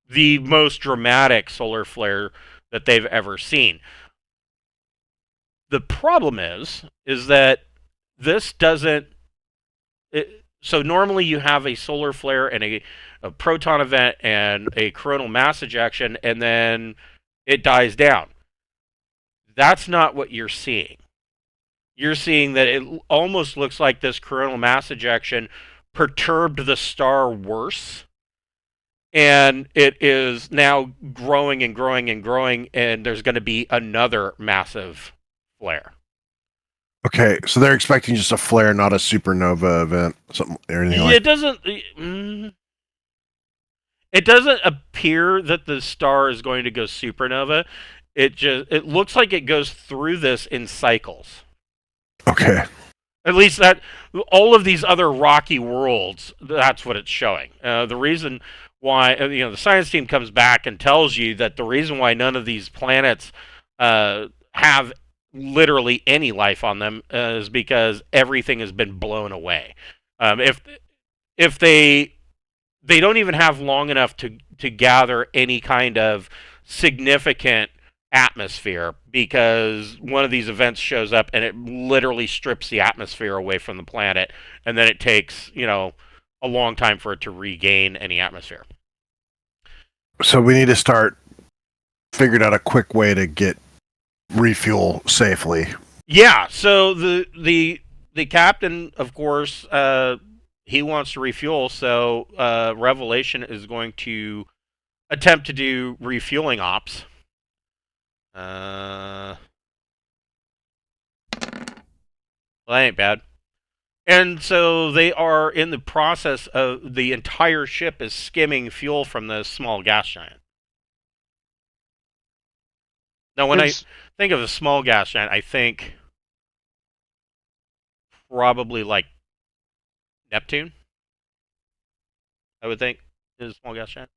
the most dramatic solar flare that they've ever seen. The problem is that this doesn't. So normally you have a solar flare and a proton event and a coronal mass ejection, and then it dies down. That's not what you're seeing. You're seeing that it almost looks like this coronal mass ejection perturbed the star worse, and it is now growing and growing and growing, and there's going to be another massive flare. Okay, so they're expecting just a flare, not a supernova event, something or anything like. It doesn't appear that the star is going to go supernova. It looks like it goes through this in cycles. Okay. At least that all of these other rocky worlds, that's what it's showing. The reason why the science team comes back and tells you that the reason why none of these planets have literally any life on them is because everything has been blown away. If they don't even have long enough to gather any kind of significant atmosphere, because one of these events shows up and it literally strips the atmosphere away from the planet, and then it takes a long time for it to regain any atmosphere. So we need to start figuring out a quick way to get refuel safely. Yeah, so the captain, of course, he wants to refuel, so Revelation is going to attempt to do refueling ops. Well, that ain't bad. And so they are in the process of the entire ship is skimming fuel from this small gas giant. Now, when I think of a small gas giant, I think probably like Neptune. I would think is a small gas giant.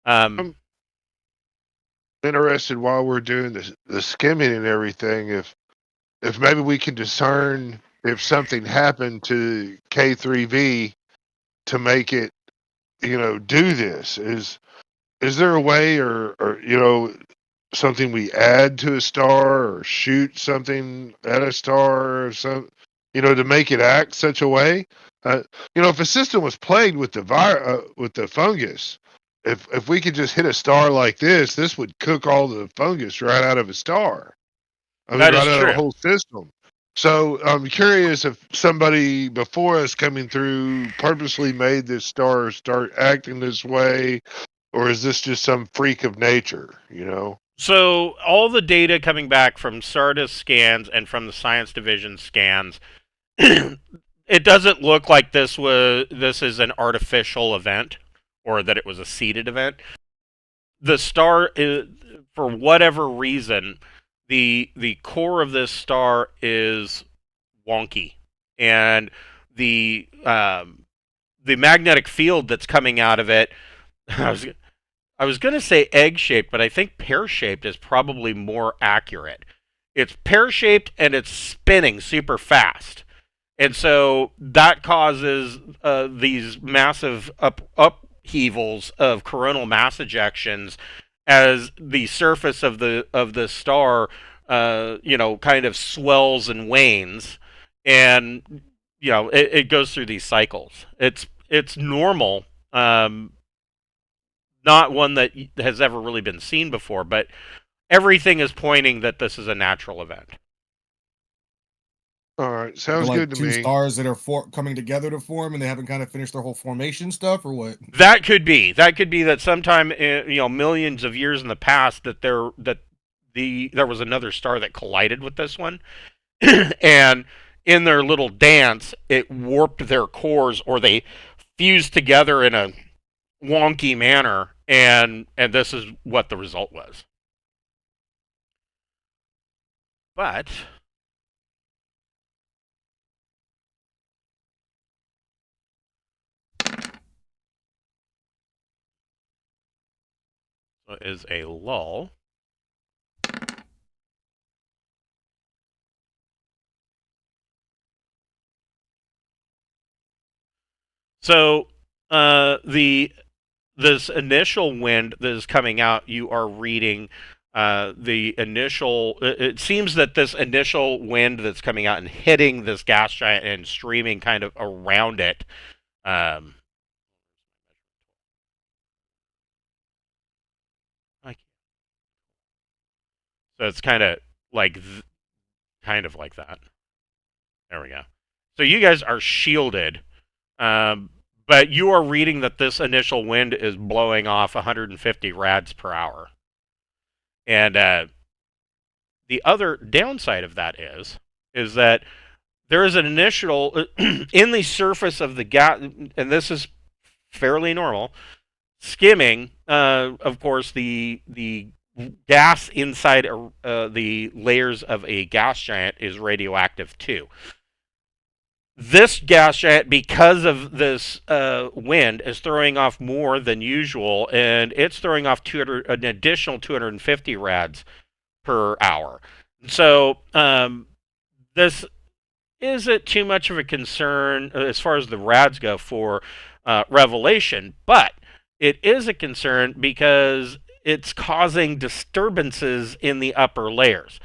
I'm interested while we're doing the skimming and everything, if maybe we can discern if something happened to K3V to make it, do this. Is there a way or something we add to a star or shoot something at a star or some, to make it act such a way? If a system was plagued with with the fungus, if we could just hit a star like this would cook all the fungus right out of a star. That is right out of true. a whole system. So I'm curious if somebody before us coming through purposely made this star start acting this way, or is this just some freak of nature, So all the data coming back from Sardis scans and from the science division scans, it doesn't look like this is an artificial event or that it was a seeded event. The star is, for whatever reason, the core of this star is wonky, and the magnetic field that's coming out of it, I was going to say egg-shaped, but I think pear-shaped is probably more accurate. It's pear-shaped and it's spinning super fast. And so that causes these massive upheavals of coronal mass ejections as the surface of the star kind of swells and wanes, and it goes through these cycles. It's normal. Not one that has ever really been seen before, but everything is pointing that this is a natural event. All right, sounds like good to two me. stars that are coming together to form, and they haven't kind of finished their whole formation stuff, or what? That could be that sometime millions of years in the past there was another star that collided with this one, and in their little dance, it warped their cores, or they fused together in a wonky manner, and this is what the result was. But so is a lull. So this initial wind that is coming out, you are reading the initial. It seems that this initial wind that's coming out and hitting this gas giant and streaming kind of around it. So it's kind of like that. There we go. So you guys are shielded. But you are reading that this initial wind is blowing off 150 rads per hour. And the other downside of that is that there is an initial, in the surface of the gas, and this is fairly normal, skimming, of course, the gas inside the layers of a gas giant is radioactive too. this gas giant, because of this wind, is throwing off more than usual, and it's throwing off an additional 250 rads per hour. So this isn't too much of a concern as far as the rads go for Revelation, but it is a concern because it's causing disturbances in the upper layers.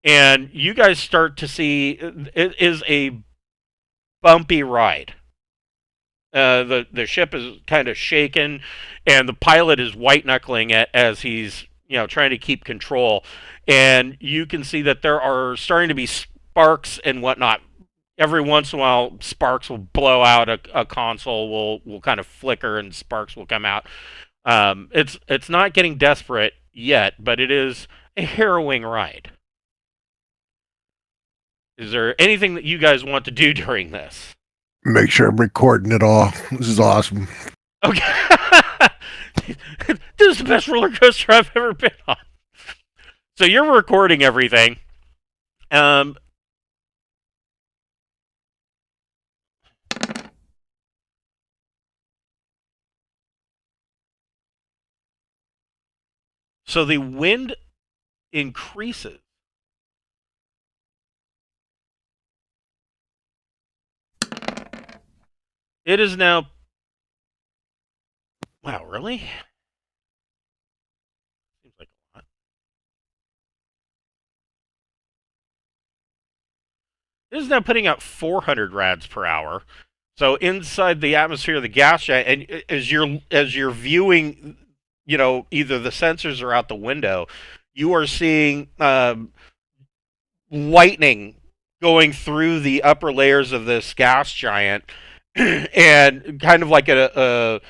And you guys start to see it is a bumpy ride. The ship is kind of shaken, and the pilot is white knuckling it as he's trying to keep control. And you can see that there are starting to be sparks and whatnot. Every once in a while, sparks will blow out. A console will kind of flicker, and sparks will come out. It's not getting desperate yet, but it is a harrowing ride. Is there anything that you guys want to do during this? Make sure I'm recording it all. This is awesome. Okay. This is the best roller coaster I've ever been on. So you're recording everything. So the wind increases. It is now... Wow, really? Seems like a lot. It is now putting out 400 rads per hour. So inside the atmosphere of the gas giant, and as you're viewing, either the sensors are out the window, you are seeing lightning going through the upper layers of this gas giant, and kind of like an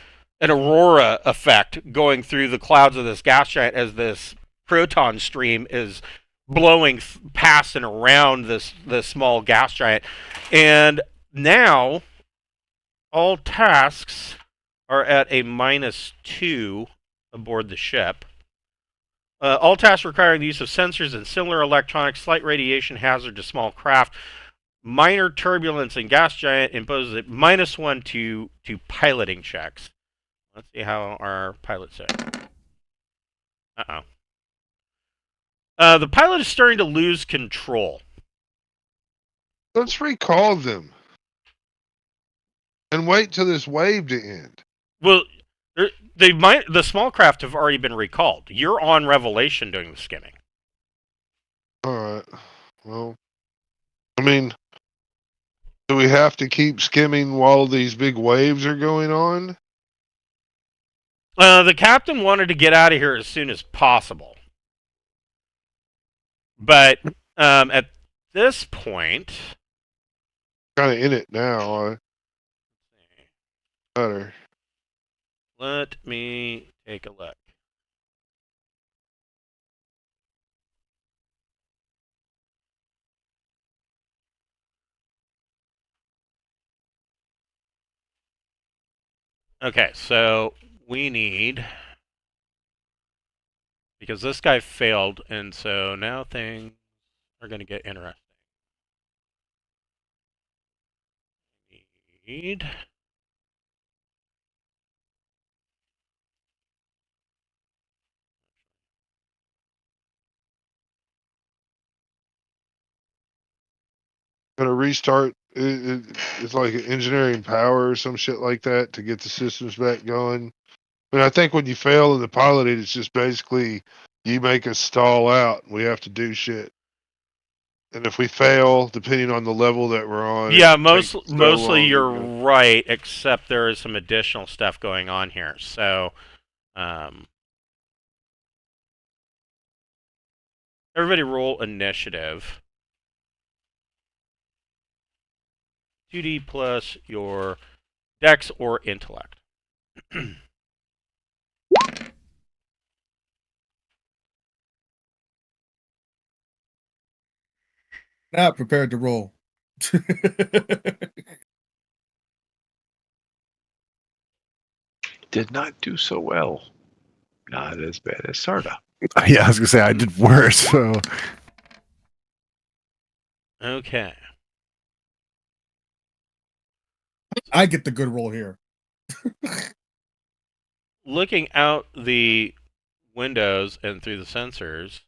aurora effect going through the clouds of this gas giant as this proton stream is blowing past and around this small gas giant. And now all tasks are at a -2 aboard the ship. All tasks requiring the use of sensors and similar electronics, slight radiation hazard to small craft, minor turbulence in gas giant imposes a -1 to piloting checks. Let's see how our pilots say. The pilot is starting to lose control. Let's recall them and wait till this wave to end. Well, the small craft have already been recalled. You're on Revelation doing the skimming. All right. Well, I mean, do we have to keep skimming while these big waves are going on? The captain wanted to get out of here as soon as possible. But at this point... Kind of in it now. Better. Let me take a look. Okay, so we need... Because this guy failed, and so now things are going to get interesting. Need... Gonna restart. It's like engineering power or some shit like that to get the systems back going. But I think when you fail in the piloting, it's just basically you make us stall out. We have to do shit. And if we fail, depending on the level that we're on, yeah, mostly you're right, except there is some additional stuff going on here. So, everybody roll initiative. 2D plus your dex or intellect. Not prepared to roll. Did not do so well. Not as bad as Sarda. Yeah, I was gonna say I did worse. So Okay. I get the good roll here. Looking out the windows and through the sensors,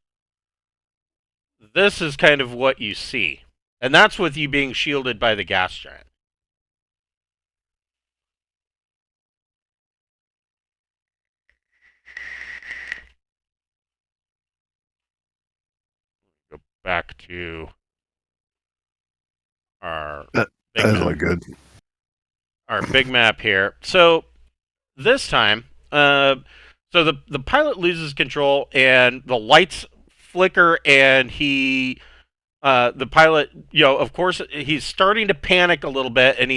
this is kind of what you see. And that's with you being shielded by the gas giant. Go back to our That big doesn't map. look good. Our big map here. So this time, so the pilot loses control and the lights flicker, and the pilot, of course, he's starting to panic a little bit, and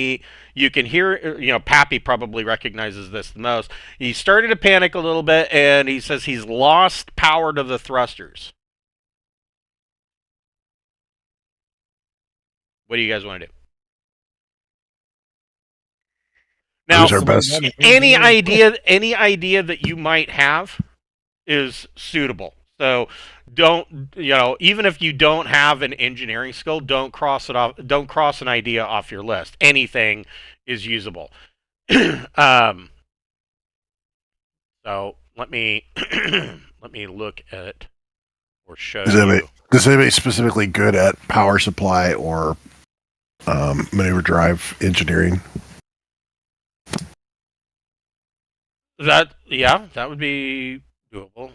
you can hear, Pappy probably recognizes this the most. He's starting to panic a little bit, and he says he's lost power to the thrusters. What do you guys want to do? Now, Who's our best? any idea that you might have is suitable. So don't, even if you don't have an engineering skill, don't cross it off. Don't cross an idea off your list. Anything is usable. So let me look at or show you. Is anybody specifically good at power supply or maneuver drive engineering? That would be doable.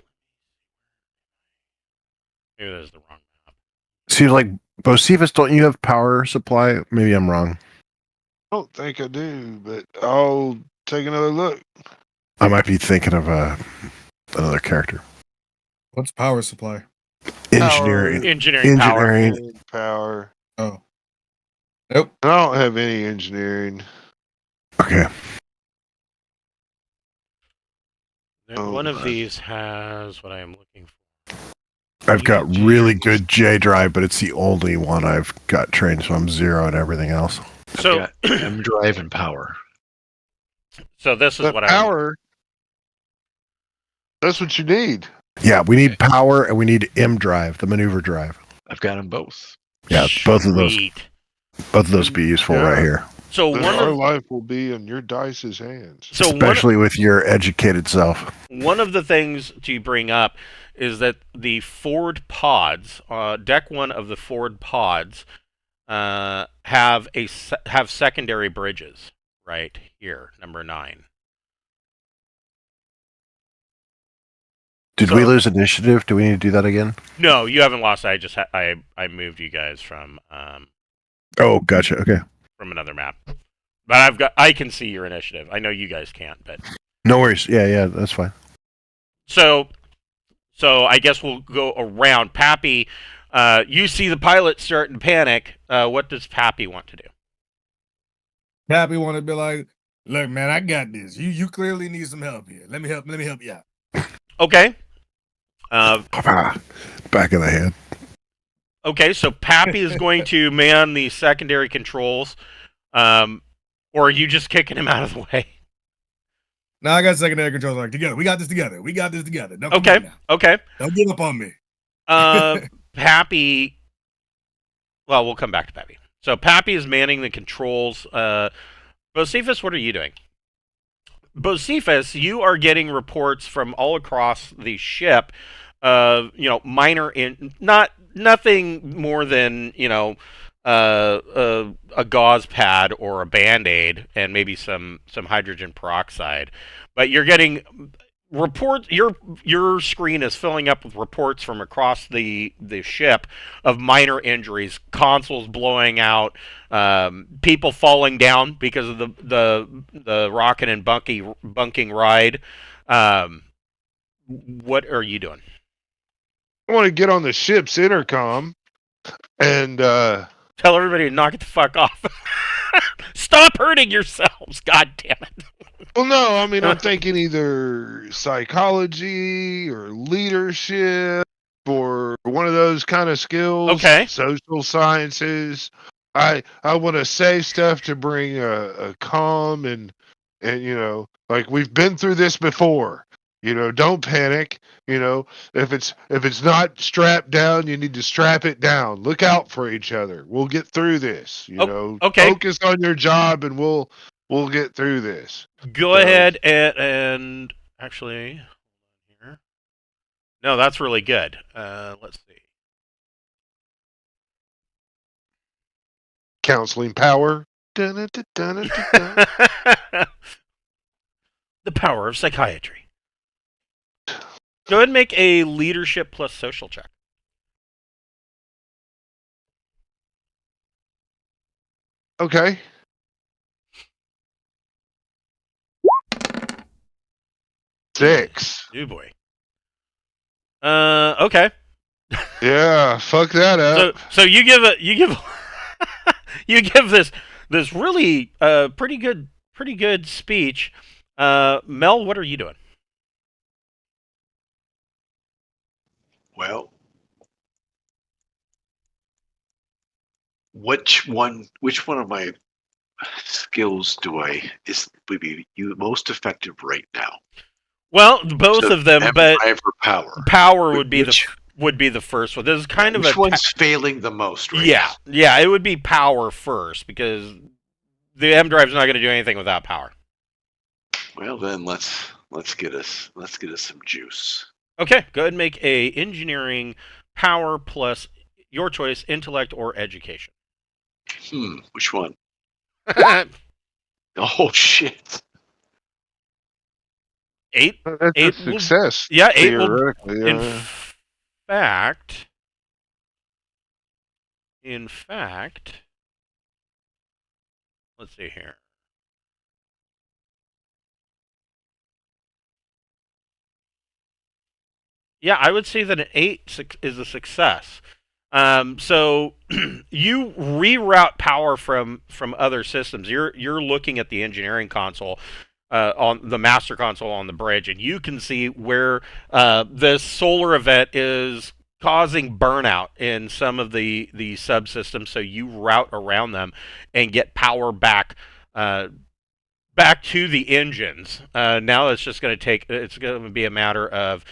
Maybe that's the wrong map. Seems like Bocephus, don't you have power supply? Maybe I'm wrong. I don't think I do, but I'll take another look. I might be thinking of another character. What's power supply? Engineering. Engineering power. Power. Oh. Nope. I don't have any engineering. Okay. One of these has what I am looking for. I've got really good J drive, but it's the only one I've got trained, so I'm 0 and everything else. So I've got M drive and power. So this is But what power. That's what you need. Yeah, we need power and we need M drive, the maneuver drive. I've got them both. Yeah, both of those. Sweet. Both of those be useful right here, So Then one our of life will be in your dice's hands. especially with your educated self. one of the things to bring up is that the Ford pods, deck one of the Ford pods, have secondary bridges right here, number 9. Did we lose initiative? Do we need to do that again? No, you haven't lost. I just I moved you guys from Oh, gotcha. Okay. from another map, but I can see your initiative. I know you guys can't, but No worries. Yeah, that's fine. so I guess we'll go around. Pappy, you see the pilot starting to panic. What does Pappy want to do? Pappy want to be like, look, man, I got this. You clearly need some help here. Let me help you out. Okay. Back of the head. Okay, so Pappy is going to man the secondary controls, or are you just kicking him out of the way? Now I got secondary controls. Like, together, we got this together. We got this together. Don't Okay. Don't give up on me. Pappy. Well, we'll come back to Pappy. So Pappy is manning the controls. Bocephus, what are you doing? Bocephus, you are getting reports from all across the ship. Minor nothing more than a gauze pad or a Band-Aid and maybe some hydrogen peroxide. But you're getting reports. Your screen is filling up with reports from across the ship of minor injuries, consoles blowing out, people falling down because of the rocket and bunking ride. What are you doing? I want to get on the ship's intercom and Tell everybody to knock it the fuck off. Stop hurting yourselves. God damn it. well, no, I mean, I'm thinking either psychology or leadership or one of those kind of skills. Okay. Social sciences. I want to say stuff to bring a calm and like we've been through this before. Don't panic. If it's not strapped down, you need to strap it down. Look out for each other. We'll get through this. Okay. Focus on your job, and we'll get through this. Go ahead and actually here. No, that's really good. Let's see. Counseling power. Dun-dun-dun-dun-dun-dun. The power of psychiatry. Go ahead and make a leadership plus social check. Okay. Six. Oh boy. Okay. Yeah, fuck that up. So you give you give this really pretty good speech. Mel, what are you doing? Well, which one of my skills would be most effective right now? Well, both of them, but power would be the first one. This is kind of which one's failing the most right yeah, now? Yeah, it would be power first because the M drive's not going to do anything without power. Well, then let's get us some juice. Okay, go ahead and make a engineering power plus your choice, intellect or education. Which one? Oh shit. 8. That's 8 a success. Yeah, 8 will. Theoretically, In fact, let's see here. Yeah, I would say that an 8 is a success. So you reroute power from other systems. You're looking at the engineering console, on the master console on the bridge, and you can see where this solar event is causing burnout in some of the subsystems. So you route around them and get power back to the engines. Now it's just going to take. It's going to be a matter of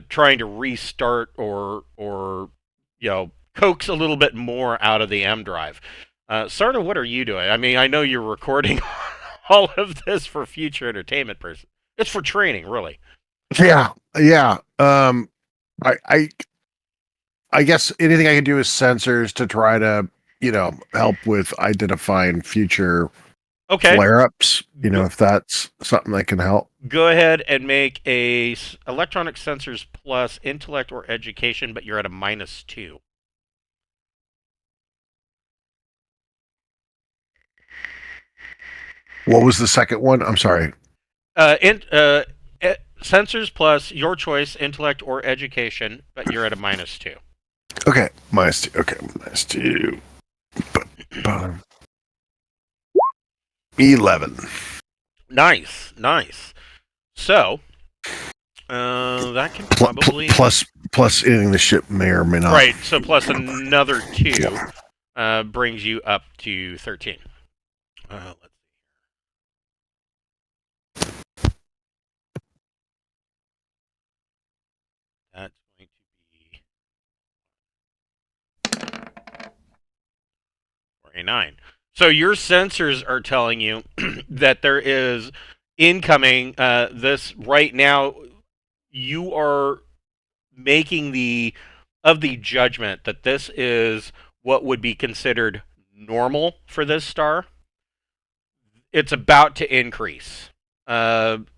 trying to restart or coax a little bit more out of the M drive. Sarda, what are you doing? I mean, I know you're recording all of this for future entertainment person. It's for training, really. Yeah. I guess anything I can do is sensors to try to, help with identifying future flare-ups, if that's something that can help. Go ahead and make a electronic sensors plus intellect or education, but you're at a -2. What was the second one? I'm sorry. Sensors plus your choice, intellect or education, but you're at a -2. Okay, -2. Okay, -2. Bottom. 11. Nice. So, that can probably plus anything the ship may or may not. Right. So plus another 2 brings you up to 13. Let's see. That's going to be 49. So your sensors are telling you that there is incoming. This right now, you are making the judgment that this is what would be considered normal for this star. It's about to increase up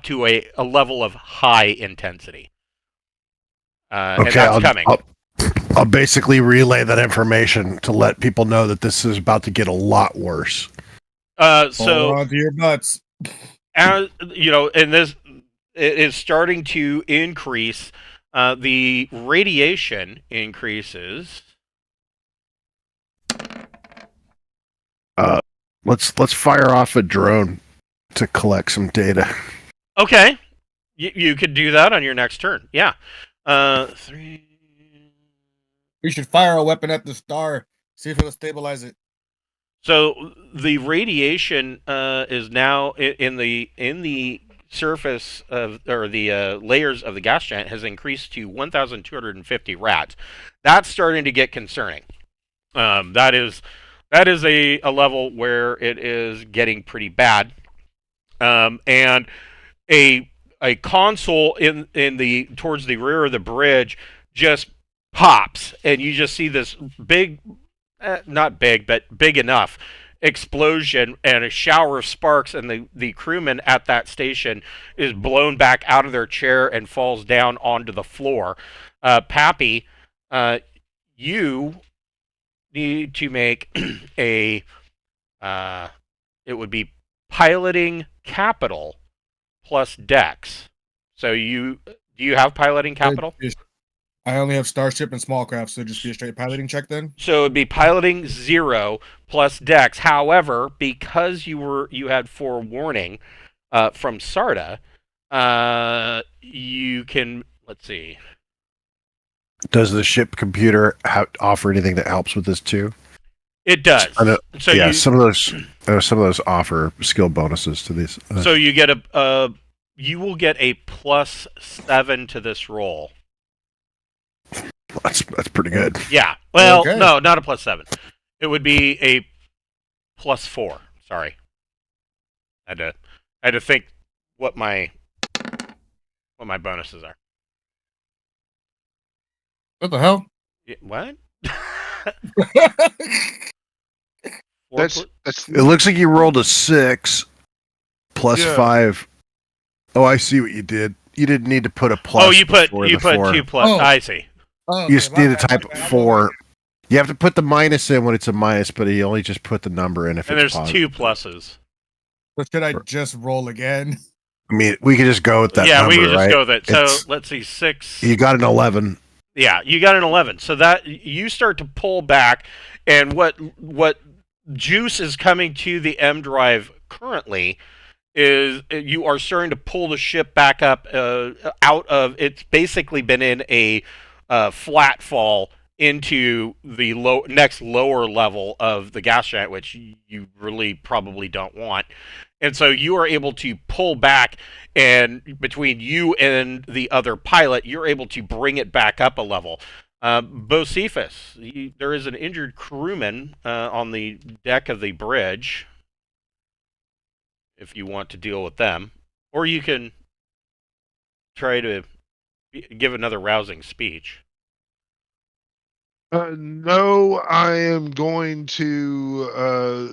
to a level of high intensity. And that's coming. I'll basically relay that information to let people know that this is about to get a lot worse. Hold on to your butts. And this it is starting to increase. The radiation increases. Let's fire off a drone to collect some data. Okay, you could do that on your next turn. Yeah. 3. We should fire a weapon at the star. See if it'll stabilize it. So the radiation is now in the surface of, or the layers of the gas giant has increased to 1,250 rads. That's starting to get concerning. That is a level where it is getting pretty bad. And a console in the towards the rear of the bridge just pops, and you just see this big, not big, but big enough explosion and a shower of sparks, and the crewman at that station is blown back out of their chair and falls down onto the floor. Pappy, you need to make a it would be piloting capital plus dex. So do you have piloting capital? I only have starship and small craft, so just be a straight piloting check then. So it would be piloting 0 plus dex. However, because you had forewarning from Sarda, you can, let's see. Does the ship computer offer anything that helps with this too? It does. So yeah, some of those offer skill bonuses to these. So you get you will get a +7 to this roll. That's pretty good. Yeah. Well, Okay. No, not a +7. It would be a +4. Sorry. I had to think what my bonuses are. What the hell? What? That's It looks like you rolled a 6 plus Yeah. 5. Oh, I see what you did. You didn't need to put a plus. Oh, you put before the 4. 2 plus. Oh. I see. Oh, You just okay, need my to bad, type my bad. 4. You have to put the minus in when it's a minus, but he only just put the number in if And it's there's positive. 2 pluses. So should I just roll again? I mean, we could just go with that Yeah, number, we can just right? go with it. So It's- let's see, 6. You got an 11. Yeah, you got an 11. So that you start to pull back, and what juice is coming to the M drive currently is you are starting to pull the ship back up out of. It's basically been in a flat fall into the next lower level of the gas giant, which you really probably don't want. And so you are able to pull back, and between you and the other pilot, you're able to bring it back up a level. Bocephus, there is an injured crewman on the deck of the bridge, if you want to deal with them. Or you can try to give another rousing speech. No, I am going to.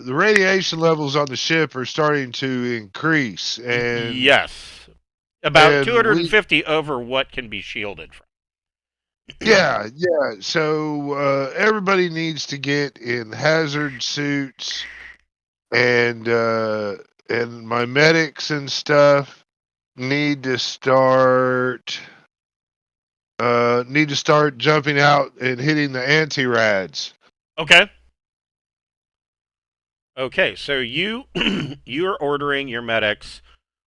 The radiation levels on the ship are starting to increase, and Yes. About and 250 over what can be shielded from. yeah. So everybody needs to get in hazard suits, and my medics and stuff need to start jumping out and hitting the anti-rads. Okay. Okay, so you're ordering your medics.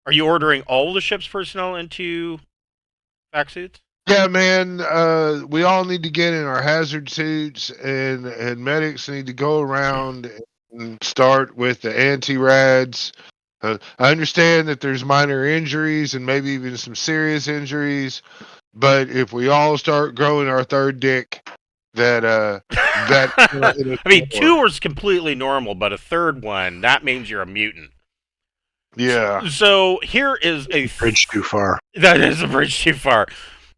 Are you ordering all the ship's personnel into vac suits? Yeah, man. We all need to get in our hazard suits, and medics need to go around and start with the anti-rads. I understand that there's minor injuries and maybe even some serious injuries, but if we all start growing our third dick, that I mean, 2 is completely normal, but a third one, that means you're a mutant. yeah. So here is a Bridge too far. That is a bridge too far.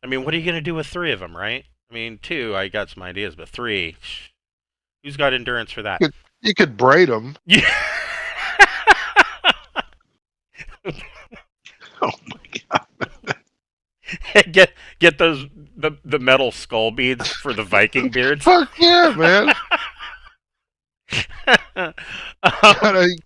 I mean, what are you going to do with 3 of them, right? I mean, 2, I got some ideas, but 3, who's got endurance for that? You could braid them. Yeah. Oh my god. get those the metal skull beads for the Viking beards. Fuck yeah, man. You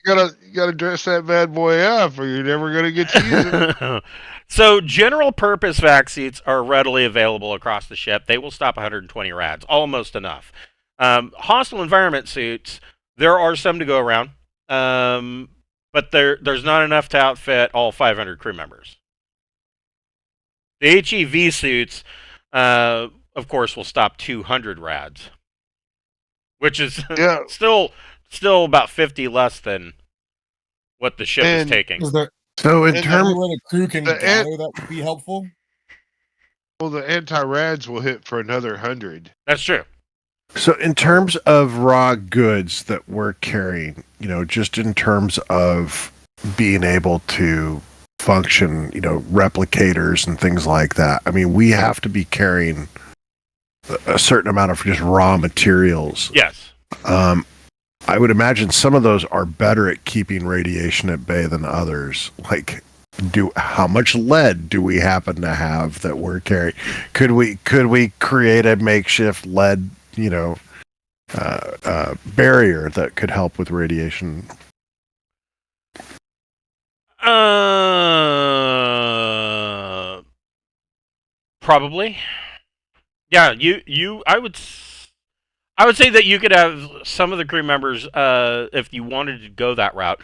gotta dress that bad boy up, or you're never gonna get to use it. So general purpose vac seats are readily available across the ship. They will stop 120 rads, almost enough. Hostile environment suits, there are some to go around, but there's not enough to outfit all 500 crew members. The HEV suits, of course, will stop 200 rads, which is Yeah. still still about 50 less than what the ship is And- taking. Is there So in And terms, anywhere the crew can the gather that would be helpful? Well, the anti-rads will hit for another 100. That's true. of raw goods that we're carrying, just in terms of being able to function, replicators and things like that. I mean, we have to be carrying a certain amount of just raw materials. Yes. I would imagine some of those are better at keeping radiation at bay than others. Like, how much lead do we happen to have that we're carrying? Could we create a makeshift lead, barrier that could help with radiation? Probably. Yeah, I would say that you could have some of the crew members, if you wanted to go that route,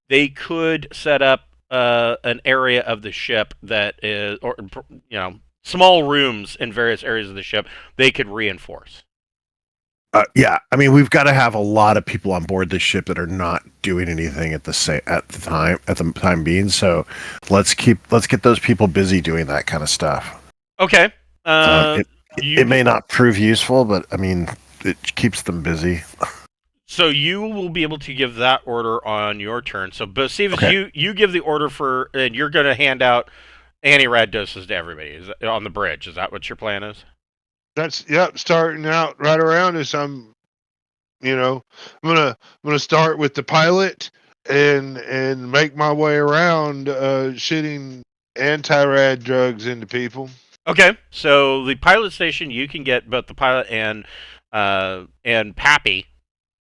they could set up an area of the ship that is, or small rooms in various areas of the ship they could reinforce. Yeah, I mean, we've got to have a lot of people on board this ship that are not doing anything at the time being. So let's get those people busy doing that kind of stuff. Okay. It may not prove useful, but I mean, it keeps them busy. So you will be able to give that order on your turn. So, Stevens, Okay. you give the order and you're going to hand out anti-rad doses to everybody on the bridge. Is that what your plan is? That's starting out right around as I'm gonna start with the pilot and make my way around shooting anti-rad drugs into people. Okay, so the pilot station, you can get both the pilot and Pappy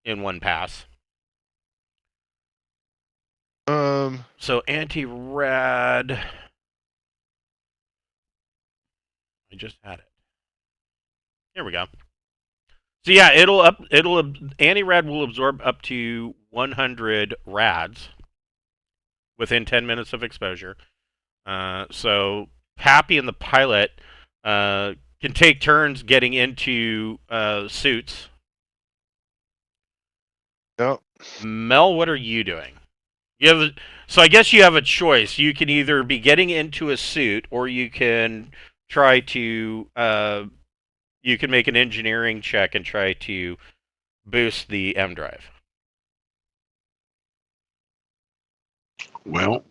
in one pass. So anti-rad, I just had it. Here we go. So yeah, anti-rad will absorb up to 100 rads within 10 minutes of exposure. So Pappy and the pilot can take turns getting into suits. Yep. Mel, what are you doing? So I guess you have a choice. You can either be getting into a suit, or you can try to you can make an engineering check and try to boost the M drive. Well,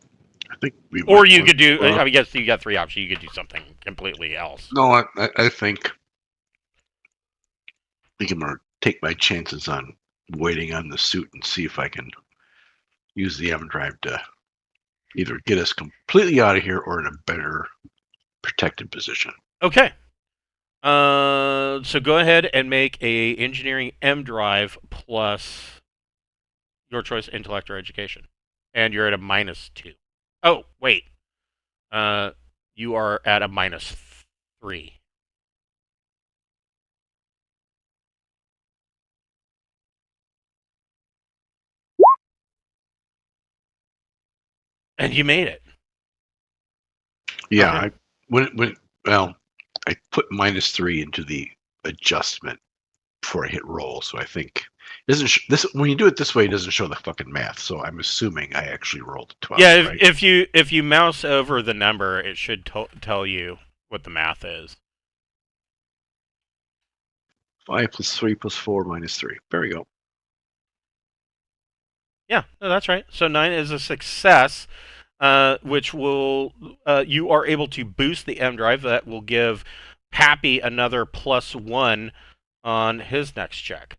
I think we. Or you could do. I guess you got three options. You could do something completely else. No, I think I'm gonna take my chances on waiting on the suit and see if I can use the M drive to either get us completely out of here or in a better protected position. Okay. So go ahead and make a engineering M drive plus your choice, intellect or education, and you're at a -2. Oh wait, you are at a -3. And you made it. Yeah, Okay. I put -3 into the adjustment before I hit roll, so I think it doesn't this when you do it this way, it doesn't show the fucking math. So I'm assuming I actually rolled 12. Yeah, right? if you mouse over the number, it should tell you what the math is. 5 + 3 + 4 -3. There we go. Yeah, no, that's right. So 9 is a success, which will you are able to boost the M drive. That will give Pappy another +1 on his next check.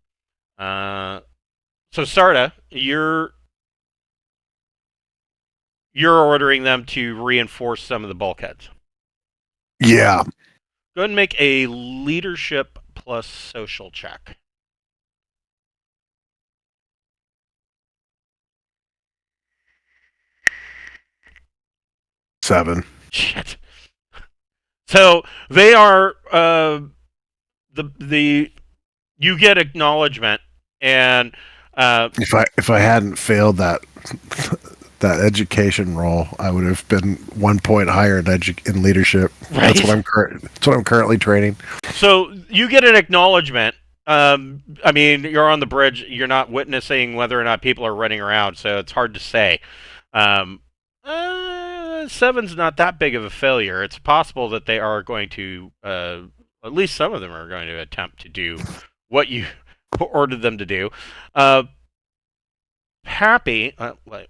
So Sarda, you're ordering them to reinforce some of the bulkheads. Yeah. Go ahead and make a leadership plus social check. Seven. Shit. So they are the you get acknowledgement, and If I hadn't failed that education roll, I would have been 1 point higher in leadership. Right. That's what I'm currently training. So you get an acknowledgement, I mean, you're on the bridge. You're not witnessing whether or not people are running around, so it's hard to say. Um, 7's not that big of a failure. It's possible that they are going to, at least some of them are going to attempt to do what you ordered them to do. Happy. Wait,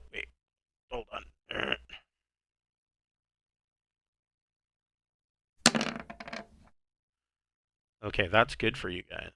hold on. Okay, that's good for you guys.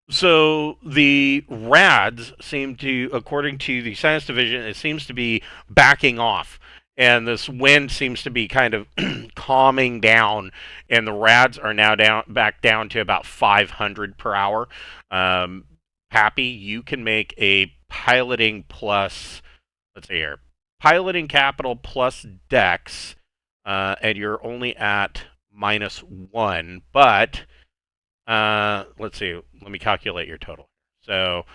So the rads seem to, according to the science division, it seems to be backing off, and this wind seems to be kind of calming down, and the rads are now back down to about 500 per hour. Pappy, you can make a piloting plus, let's see here, piloting capital plus dex, and you're only at -1, but let's see. Let me calculate your total. So,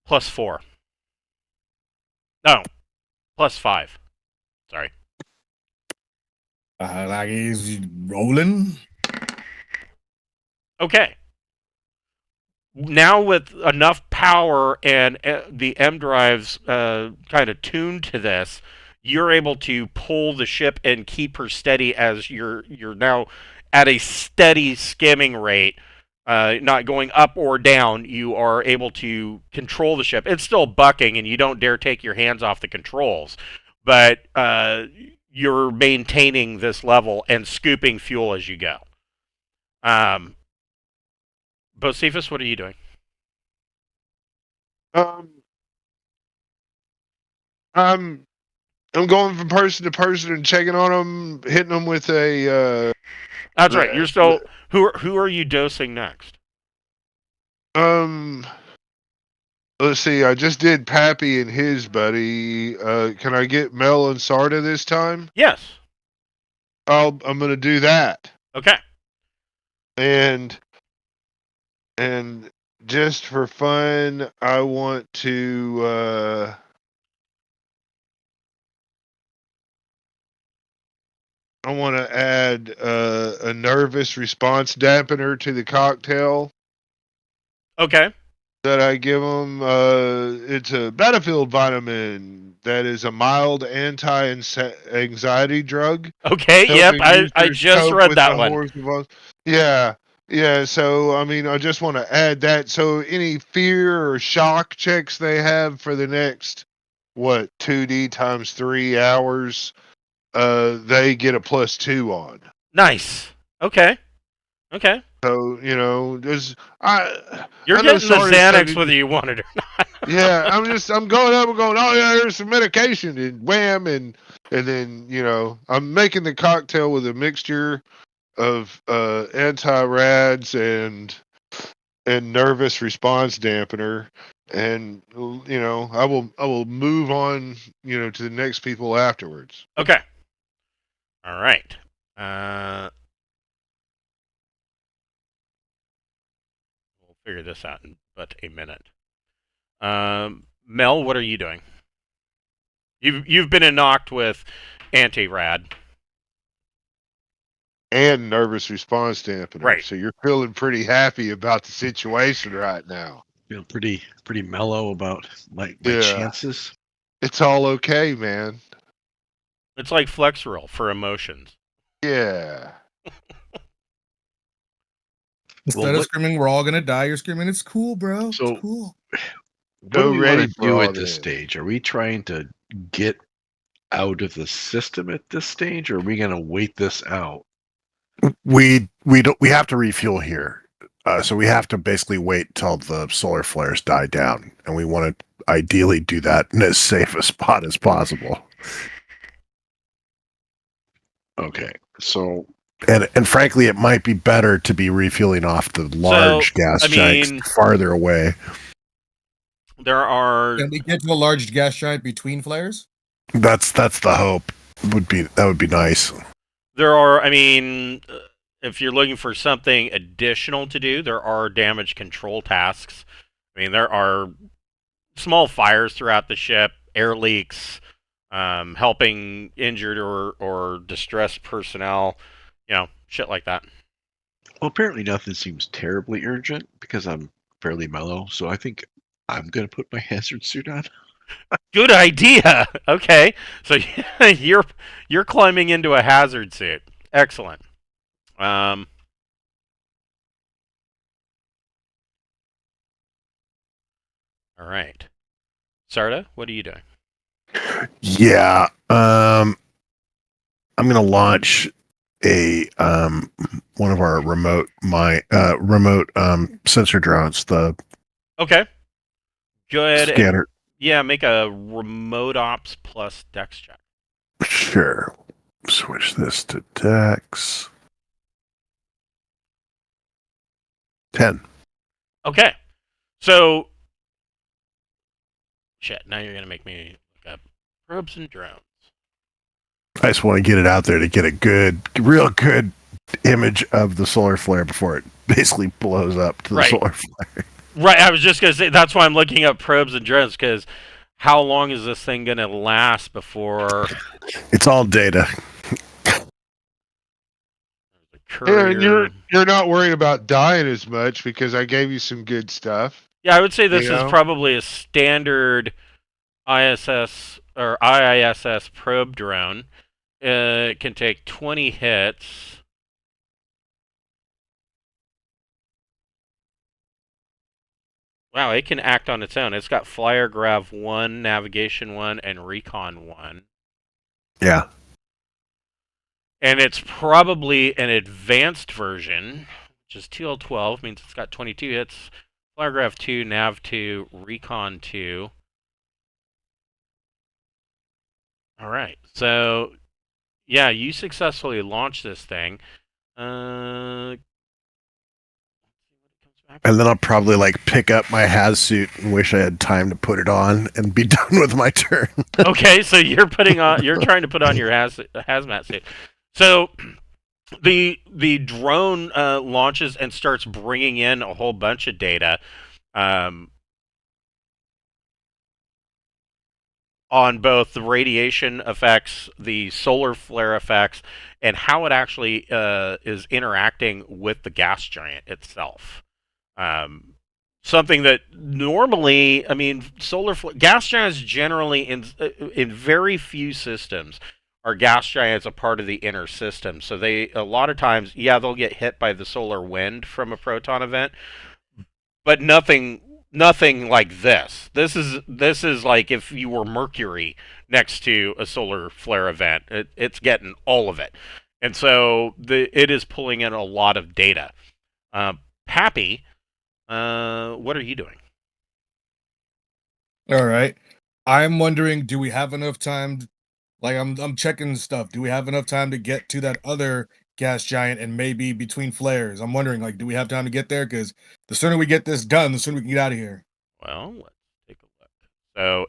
+4. No, +5. Sorry. Like he's rolling. Okay. Now with enough power and the M drives kind of tuned to this, you're able to pull the ship and keep her steady as you're now at a steady skimming rate, not going up or down. You are able to control the ship. It's still bucking, and you don't dare take your hands off the controls, but you're maintaining this level and scooping fuel as you go. Bocephus, what are you doing? I'm going from person to person and checking on them, hitting them with a. That's right. You're still. Who are you dosing next? Let's see. I just did Pappy and his buddy. Can I get Mel and Sarda this time? Yes. I'm gonna do that. Okay. And just for fun, I want to. I want to add a nervous response dampener to the cocktail. Okay. That I give them. It's a battlefield vitamin that is a mild anti-anxiety drug. Okay. Yep. I just read that one. Yeah. Yeah. So I mean, I just want to add that. So any fear or shock checks they have for the next 2D times 3 hours, they get a +2 on. Nice. Okay. Okay. So you're getting the Xanax whether you want it or not. Yeah, I'm going up and going, oh yeah, here's some medication, and wham, and then I'm making the cocktail with a mixture of anti-rads and nervous response dampener, and I will move on to the next people afterwards. Okay. All right. We'll figure this out in but a minute. Mel, what are you doing? You've been knocked with anti-rad and nervous response dampener. Right. So you're feeling pretty happy about the situation right now. Feel pretty mellow about my chances. It's all okay, man. It's like Flexeril for emotions. Yeah. Instead of screaming, we're all gonna die, you're screaming, it's cool, bro. It's cool. What do we want to do at this stage? Are we trying to get out of the system at this stage, or are we going to wait this out? We have to refuel here, so we have to basically wait till the solar flares die down, and we want to ideally do that in as safe a spot as possible. Okay, so. And frankly, it might be better to be refueling off the large gas giants farther away. There are. Can we get to a large gas giant between flares? That's the hope. That would be nice. There are, I mean, if you're looking for something additional to do, there are damage control tasks. I mean, there are small fires throughout the ship, air leaks, helping injured or distressed personnel, shit like that. Well, apparently nothing seems terribly urgent because I'm fairly mellow, so I think I'm going to put my hazard suit on. Good idea. Okay, so you're climbing into a hazard suit. Excellent. All right, Sarda, what are you doing? Yeah. I'm gonna launch a one of our remote sensor drones, the Okay. Go ahead scanner. and make a remote ops plus dex check. Sure. Switch this to Dex. 10. Okay. So shit, now you're gonna make me look up probes and drones. I just want to get it out there to get a real good image of the solar flare before it basically blows up to the solar flare. Right, I was just gonna say that's why I'm looking up probes and drones, because how long is this thing gonna last before It's all data. Yeah, and you're not worried about dying as much because I gave you some good stuff. Yeah, I would say this is probably a standard ISS or IISS probe drone. It can take 20 hits. Wow, it can act on its own. It's got Flyer Grav 1, Navigation 1, and Recon 1. Yeah. And it's probably an advanced version, which is TL12, means it's got 22 hits. Flyer Grav 2, Nav 2, Recon 2. All right, so yeah, you successfully launched this thing. And then I'll probably pick up my haz suit and wish I had time to put it on and be done with my turn. Okay, so you're trying to put on your hazmat suit. So the drone launches and starts bringing in a whole bunch of data on both the radiation effects, the solar flare effects, and how it actually is interacting with the gas giant itself. Something that normally, I mean, gas giants generally in very few systems are gas giants a part of the inner system. So they a lot of times, they'll get hit by the solar wind from a proton event, but nothing like this. This is like if you were Mercury next to a solar flare event. It's getting all of it, and so it is pulling in a lot of data. Pappy, what are you doing? All right. I'm wondering, do we have enough time? I'm checking stuff. Do we have enough time to get to that other gas giant and maybe between flares? I'm wondering, do we have time to get there? Because the sooner we get this done, the sooner we can get out of here. Well, let's take a look. So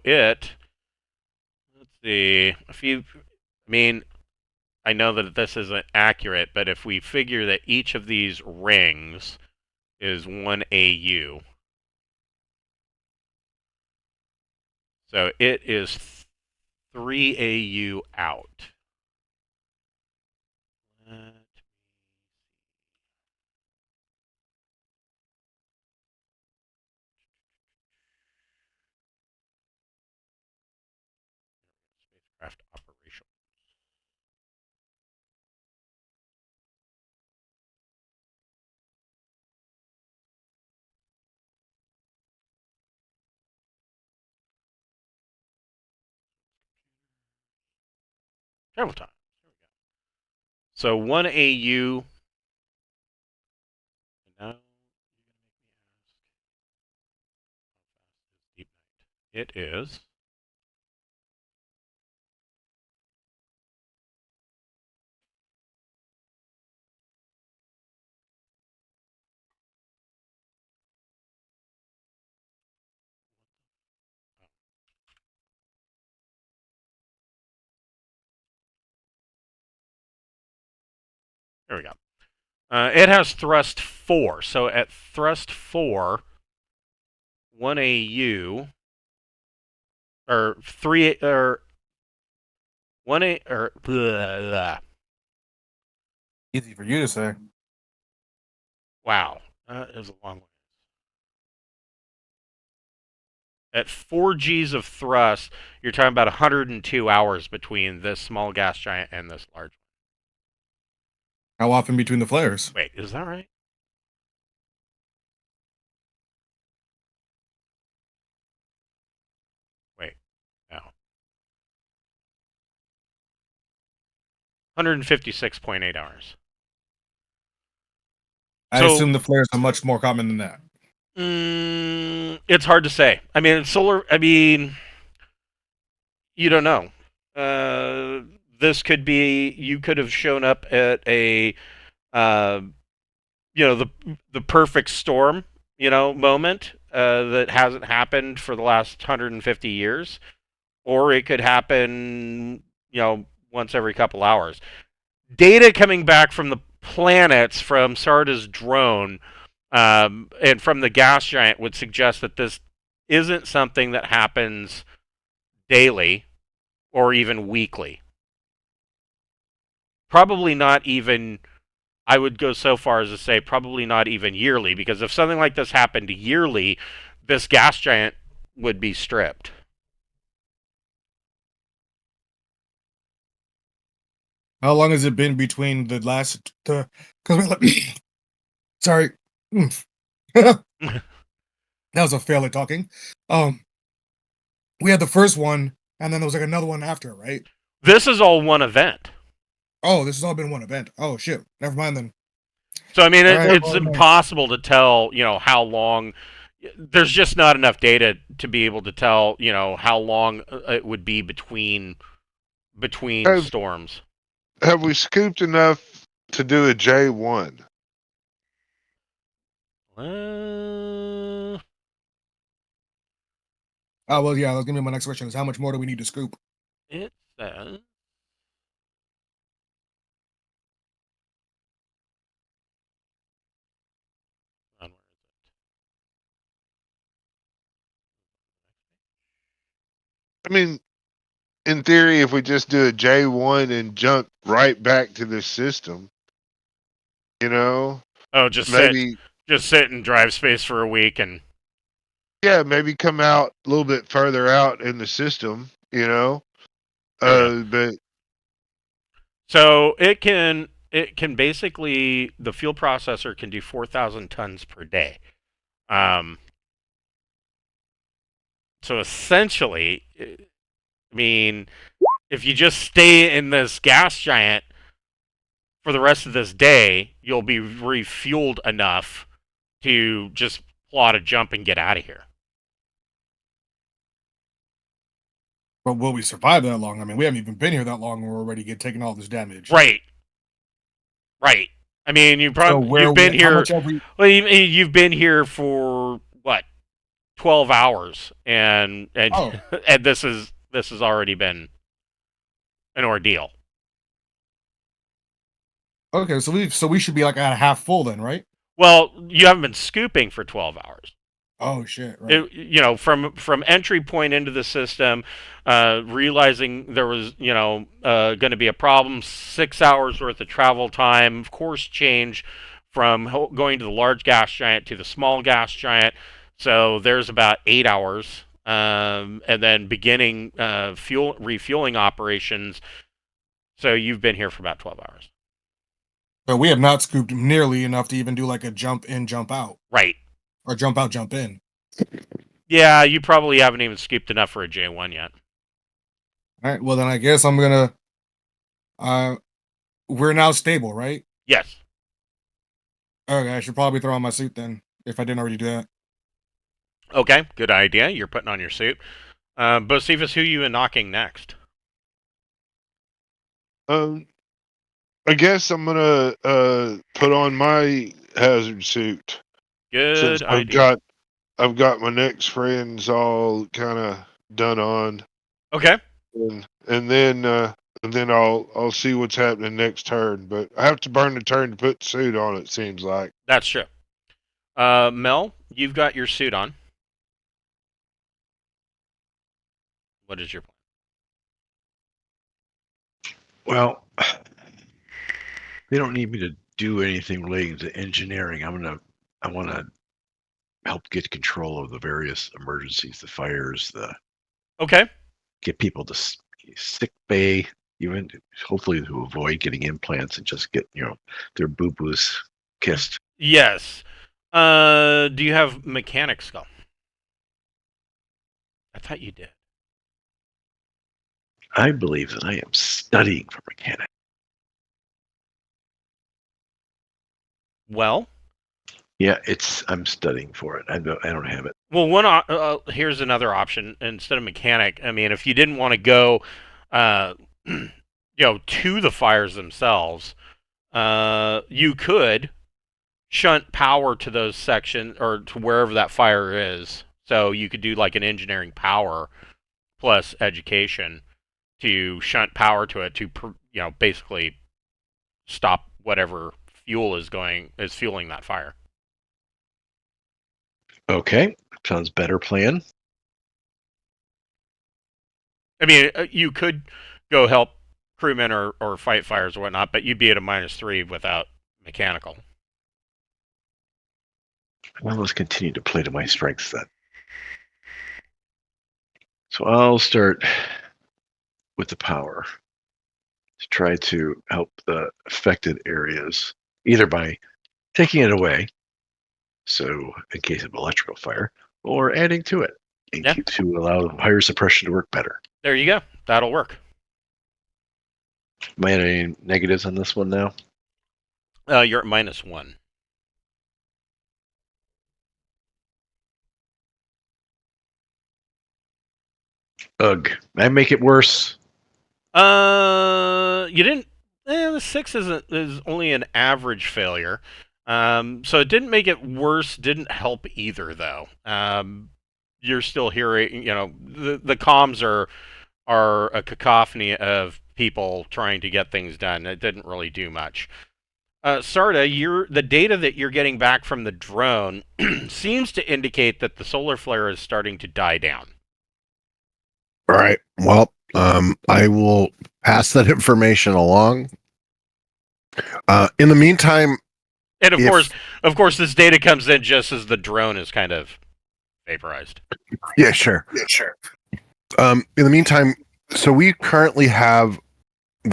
let's see. I know that this isn't accurate, but if we figure that each of these rings is 1 AU, so it is 3 AU out. Spacecraft operation. Travel time. There we go. So 1 AU. Now it is There we go. It has thrust 4. So at thrust 4, 1 AU or 3 or 1 A or blah, blah. Easy for you to say. Wow, that is a long way. At 4 Gs of thrust, you're talking about 102 hours between this small gas giant and this large one. How often between the flares? Wait, is that right? Wait, no. 156.8 hours. I So- assume the flares are much more common than that. It's hard to say. I mean, solar. I mean, you don't know. This could be. You could have shown up at a, the perfect storm, moment that hasn't happened for the last 150 years, or it could happen, once every couple hours. Data coming back from the planets from Sarda's drone. And from the gas giant would suggest that this isn't something that happens daily or even weekly. Probably not even, I would go so far as to say probably not even yearly, because if something like this happened yearly, this gas giant would be stripped. How long has it been between the last? Sorry, that was a fail at talking. We had the first one, and then there was like another one after, right? This is all one event. Oh, this has all been one event. Oh shit, never mind then. So I mean, All right, it's well, impossible to tell, how long. There's just not enough data to be able to tell, how long it would be between storms. Have we scooped enough to do a J1? Oh well, yeah. That's gonna be my next question: is how much more do we need to scoop? It says. I mean, in theory, if we just do a J1 and jump right back to the system, Oh, just maybe, sit in drive space for a week and. yeah, maybe come out a little bit further out in the system, but So it can basically, the fuel processor can do 4,000 tons per day. So essentially, I mean, if you just stay in this gas giant for the rest of this day, you'll be refueled enough to just plot a jump and get out of here. But will we survive that long? I mean, we haven't even been here that long, and we're already taking all this damage. Right. I mean, you've been here. Well, you've been here for what, 12 hours, and Oh. and this has already been an ordeal. Okay, so we should be like at a half full then, right? Well, you haven't been scooping for 12 hours. Oh shit! Right. From entry point into the system, realizing there was going to be a problem, 6 hours worth of travel time, course change from going to the large gas giant to the small gas giant. So there's about 8 hours, and then beginning refueling operations. So you've been here for about 12 hours. But we have not scooped nearly enough to even do like a jump in, jump out. Right. Or jump out, jump in. Yeah, you probably haven't even scooped enough for a J1 yet. All right. Well, then I guess I'm gonna. We're now stable, right? Yes. Okay, I should probably throw on my suit then, if I didn't already do that. Okay, good idea. You're putting on your suit. Bocephus, who are you knocking next? I guess I'm gonna put on my hazard suit. Good Since idea. I've got my next friends all kind of done on. Okay. And then and then I'll see what's happening next turn. But I have to burn the turn to put the suit on. It seems like. That's true. Mel, you've got your suit on. What is your plan? Well, they don't need me to do anything relating to engineering. I want to help get control of the various emergencies, the fires, Okay. get people to sick bay, even hopefully to avoid getting implants and just get their boo boos kissed. Yes. Do you have mechanic skill? I thought you did. I believe that I am studying for mechanic. Well. Yeah, I'm studying for it. I don't have it. Well, here's another option instead of mechanic. I mean, if you didn't want to go, to the fires themselves, you could shunt power to those sections or to wherever that fire is. So you could do like an engineering power plus education to shunt power to it to basically stop whatever fuel is fueling that fire. Okay, sounds better plan. I mean, you could go help crewmen or fight fires or whatnot, but you'd be at a -3 without mechanical. Well, let's continue to play to my strengths then. So I'll start with the power to try to help the affected areas, either by taking it away, so in case of electrical fire, or adding to it to allow higher suppression to work better. There you go. That'll work. Am I at any negatives on this one now? You're at -1. Ugh. I make it worse. You didn't. The 6 is only an average failure. So it didn't make it worse. Didn't help either, though. You're still hearing. The comms are a cacophony of people trying to get things done. It didn't really do much. Sarda, the data that you're getting back from the drone seems to indicate that the solar flare is starting to die down. All right. Well, I will pass that information along. In the meantime, and of course, this data comes in just as the drone is kind of vaporized. Yeah, sure. In the meantime, so we currently have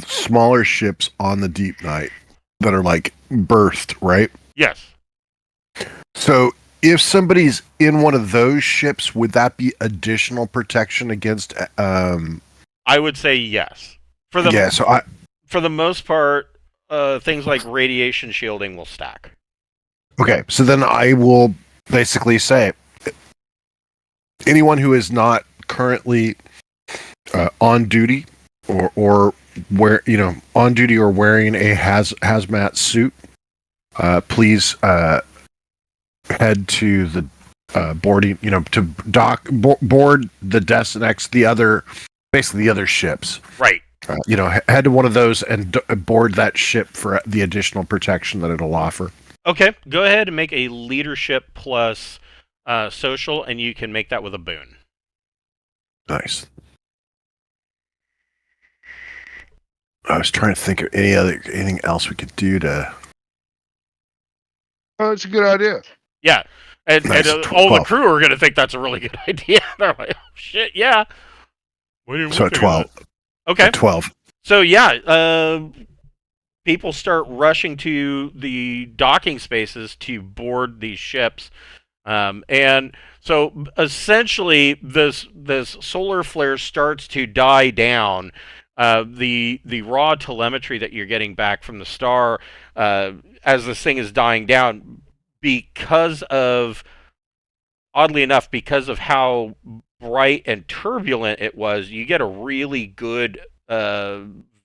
smaller ships on the Deepnight that are like berthed, right? Yes. So if somebody's in one of those ships, would that be additional protection against? I would say yes. For the most part, things like radiation shielding will stack. Okay, so then I will basically say anyone who is not currently on duty or on duty or wearing a hazmat suit, please head to the boarding, to board the desk next the other ships. Right. Head to one of those and board that ship for the additional protection that it'll offer. Okay, go ahead and make a leadership plus social, and you can make that with a boon. Nice. I was trying to think of anything else we could do to. Oh, it's a good idea. Yeah, and all the crew are going to think that's a really good idea. They're like, "Oh shit, yeah." So at 12. Okay. At 12. So yeah, people start rushing to the docking spaces to board these ships, and so essentially this solar flare starts to die down. The raw telemetry that you're getting back from the star as this thing is dying down, oddly enough, because of how bright and turbulent it was, you get a really good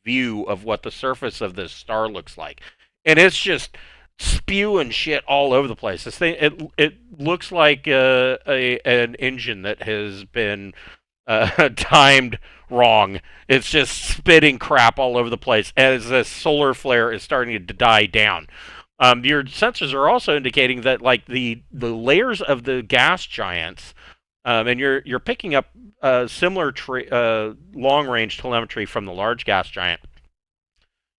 view of what the surface of this star looks like, and it's just spewing shit all over the place. This thing, it looks like an engine that has been timed wrong. It's just spitting crap all over the place as the solar flare is starting to die down. Your sensors are also indicating that like the layers of the gas giants, and you're picking up similar long range telemetry from the large gas giant.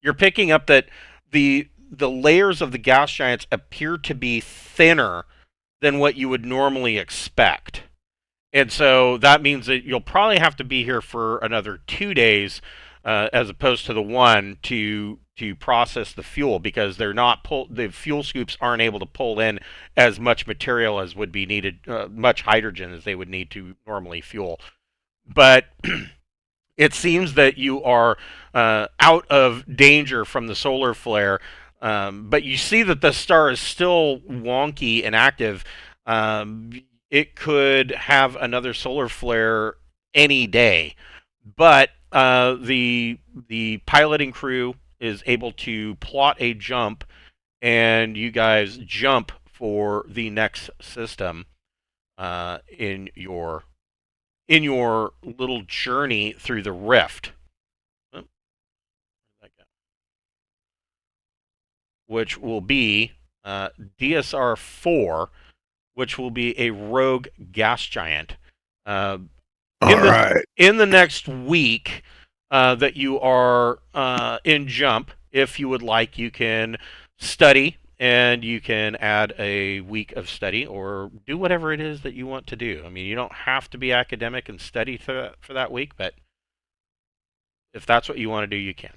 You're picking up that the layers of the gas giants appear to be thinner than what you would normally expect. And so that means that you'll probably have to be here for another 2 days, as opposed to the one to process the fuel, because the fuel scoops aren't able to pull in as much material as would be needed, much hydrogen as they would need to normally fuel. But it seems that you are out of danger from the solar flare, but you see that the star is still wonky and active. It could have another solar flare any day, but the piloting crew is able to plot a jump, and you guys jump for the next system in your little journey through the rift, which will be DSR 4. Which will be a rogue gas giant. In the next week that you are in jump, if you would like, you can study, and you can add a week of study or do whatever it is that you want to do. I mean, you don't have to be academic and study for that week, but if that's what you want to do, you can.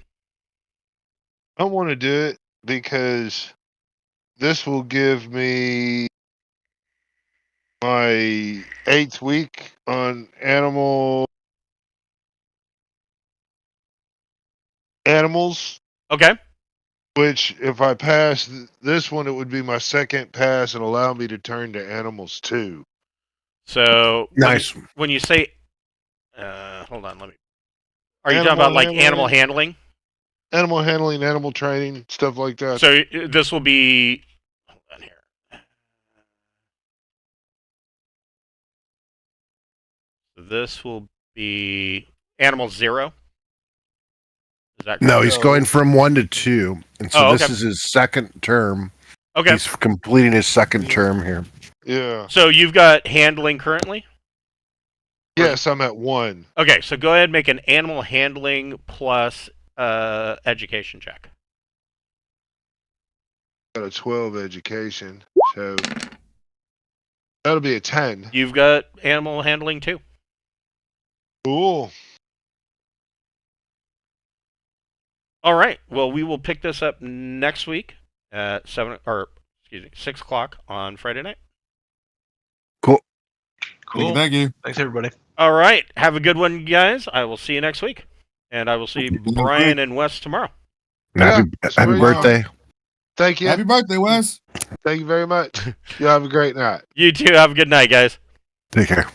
I want to do it because this will give me my 8th week on animals. Okay. Which, if I pass this one, it would be my second pass and allow me to turn to animals too. So Nice. When you say, hold on, are you talking about like animal handling? Animal handling, animal training, stuff like that. So this will be. Hold on here. This will be animal 0. Is that correct? No, he's going from 1 to 2, and so okay. this is his second term. Okay. He's completing his second term here. Yeah. So you've got handling currently? Yes, I'm at 1. Okay, so go ahead and make an animal handling plus education check. Got a 12 education, so that'll be a 10. You've got animal handling too. Cool. All right. Well, we will pick this up next week at 6 o'clock on Friday night. Cool. Cool. Thank you. Thanks, everybody. All right. Have a good one, guys. I will see you next week. And I will see Brian and Wes tomorrow. Happy birthday. Thank you. Happy birthday, Wes. Thank you very much. You have a great night. You too. Have a good night, guys. Take care.